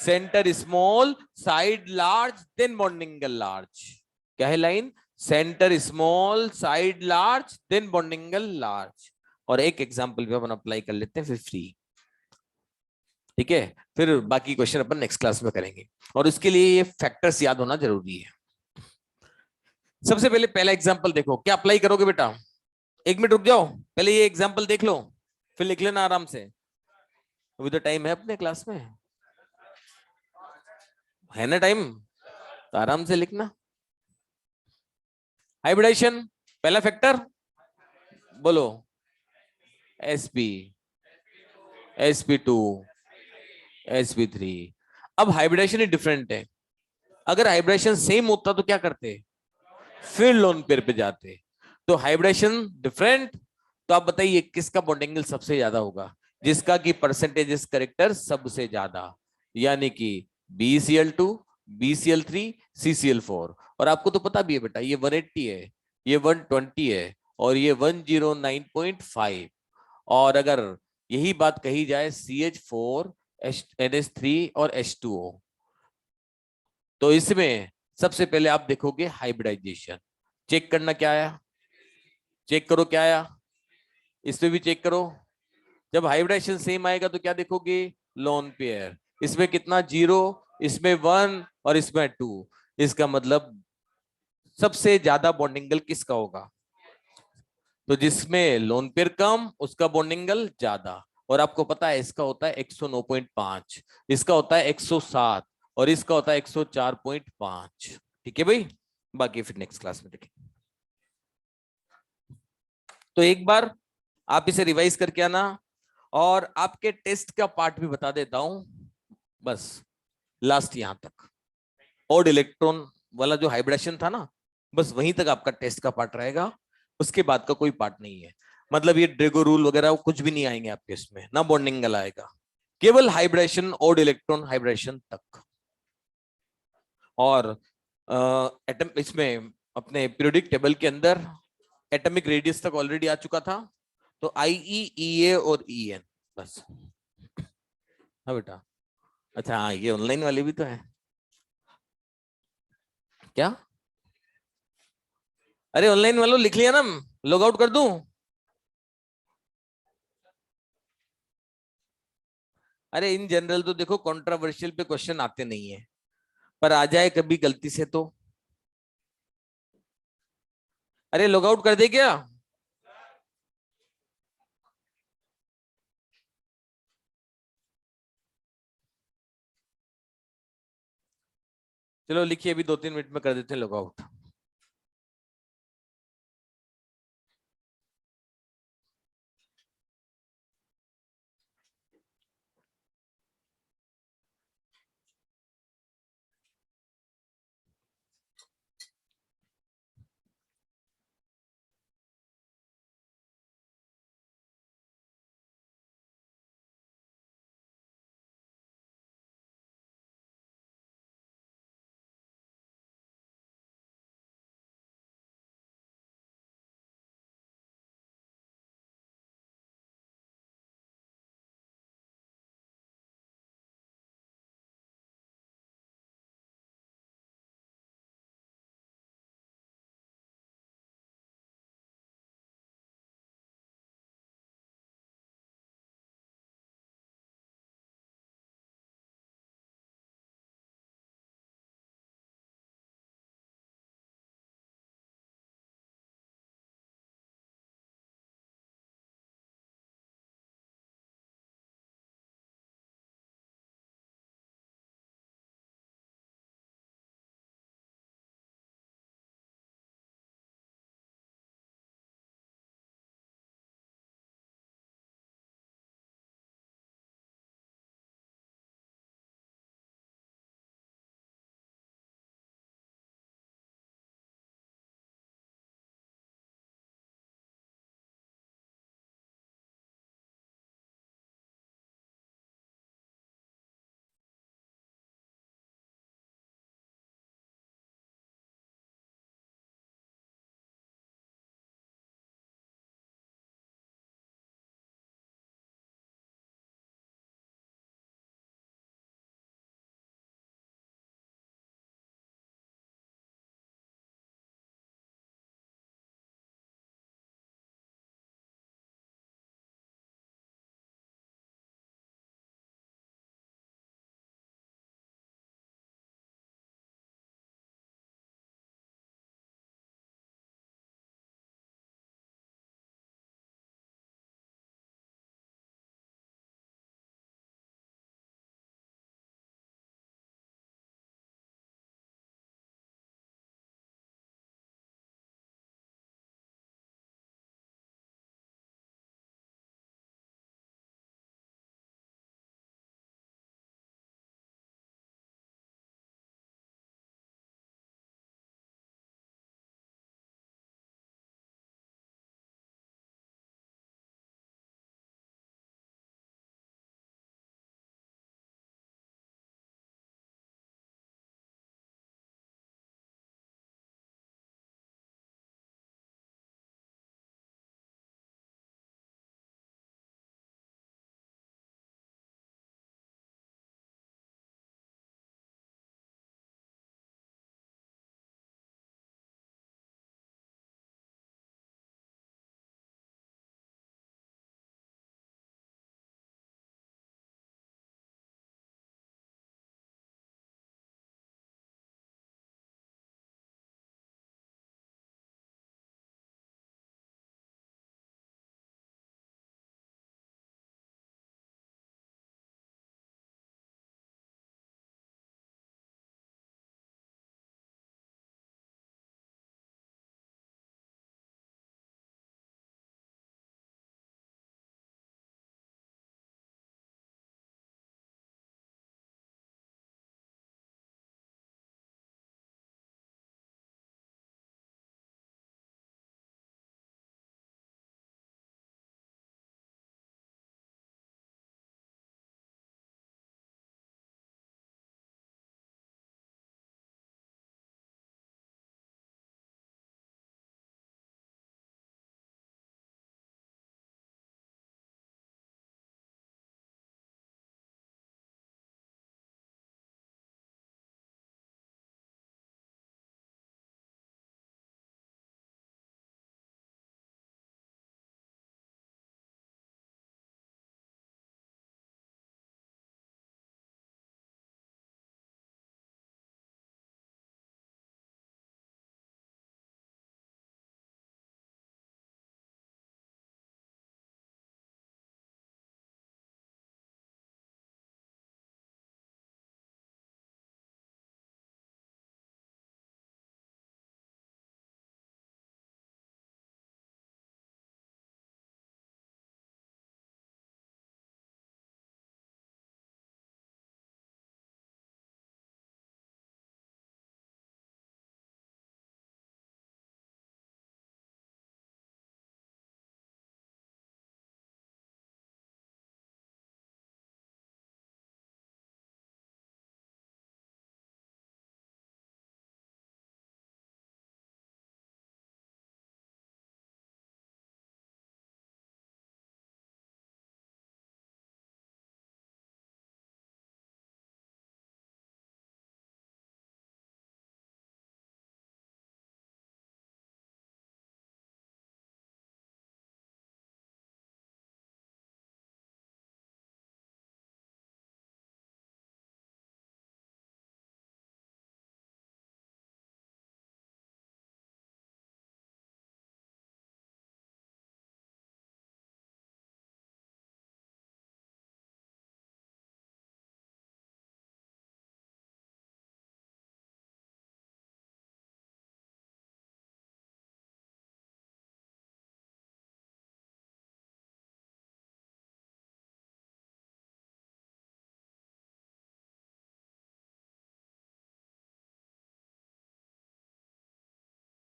centre small, side large, then bond angle large. क्या है line, centre small, side large, then bond angle large. और एक एग्जांपल भी अपन अप्लाई कर लेते हैं फिर फ्री, ठीक है। फिर बाकी क्वेश्चन अपन नेक्स्ट क्लास में करेंगे, और उसके लिए ये फैक्टर्स याद होना जरूरी है। सबसे पहले पहला एग्जांपल देखो, क्या अप्लाई करोगे बेटा, 1 मिनट रुक जाओ, पहले ये एग्जांपल देख लो, फिर लिख लेना आराम से। अभी तो टाइम है अपने क्लास में, है ना टाइम, तो आराम से लिखना। हाइब्रिडाइजेशन पहला फैक्टर बोलो, sp, sp2, sp3। अब हाइब्रिडेशन ही डिफरेंट है, अगर हाइब्रिडेशन सेम होता तो क्या करते, फिर लोन पेयर पे जाते। तो हाइब्रिडेशन डिफरेंट, तो आप बताइए किसका बॉन्ड एंगल सबसे ज्यादा होगा, जिसका की परसेंटेज करेक्टर सबसे ज्यादा, यानी कि BCl2, BCl3, CCl4। और आपको तो पता भी है बेटा, ये 180 है, ये 120 है, और ये 109.5। और अगर यही बात कही जाए CH4 NH3 और H2O। तो इसमें सबसे पहले आप देखोगे हाइब्रिडाइजेशन, चेक करना क्या आया, चेक करो क्या आया, इसमें भी चेक करो। जब हाइब्रिडाइजेशन सेम आएगा तो क्या देखोगे, लोन पेयर। इसमें कितना, 0, इसमें 1 और इसमें 2। इसका मतलब सबसे ज्यादा बॉन्ड एंगल किसका होगा, तो जिसमें लोन पेयर कम उसका बॉन्ड एंगल ज्यादा। और आपको पता है इसका होता है 109.5, इसका होता है 107 और इसका होता है 104.5। ठीक है भाई, बाकी फिर नेक्स्ट क्लास में देखेंगे। तो एक बार आप इसे रिवाइज करके आना, और आपके टेस्ट का पार्ट भी बता देता हूं, बस लास्ट यहां तक। और इलेक्ट्रॉन वाला जो हाइब्रिडेशन था ना, बस वहीं तक आपका टेस्ट का पार्ट रहेगा, उसके बाद का कोई पार्ट नहीं है। मतलब ये ड्रेगो रूल वगैरह कुछ भी नहीं आएंगे आपके इसमें, ना बॉन्डिंग आएगा, केवल हाइब्रिडेशन और इलेक्ट्रॉन हाइब्रिडेशन तक। और एटम इसमें अपने पीरियोडिक टेबल के अंदर एटॉमिक रेडियस तक ऑलरेडी आ चुका था, तो IE, EA और EN बस। हाँ बेटा, अच्छा हाँ, ये ऑनलाइन वाले भी तो है क्या, अरे ऑनलाइन वालों लिख लिया ना, लॉग आउट कर दूं। अरे इन जनरल तो देखो कंट्रोवर्शियल पे क्वेश्चन आते नहीं है, पर आ जाए कभी गलती से तो, अरे लॉग आउट कर दे क्या। चलो लिखिए, अभी 2-3 मिनट में कर देते हैं लॉग आउट।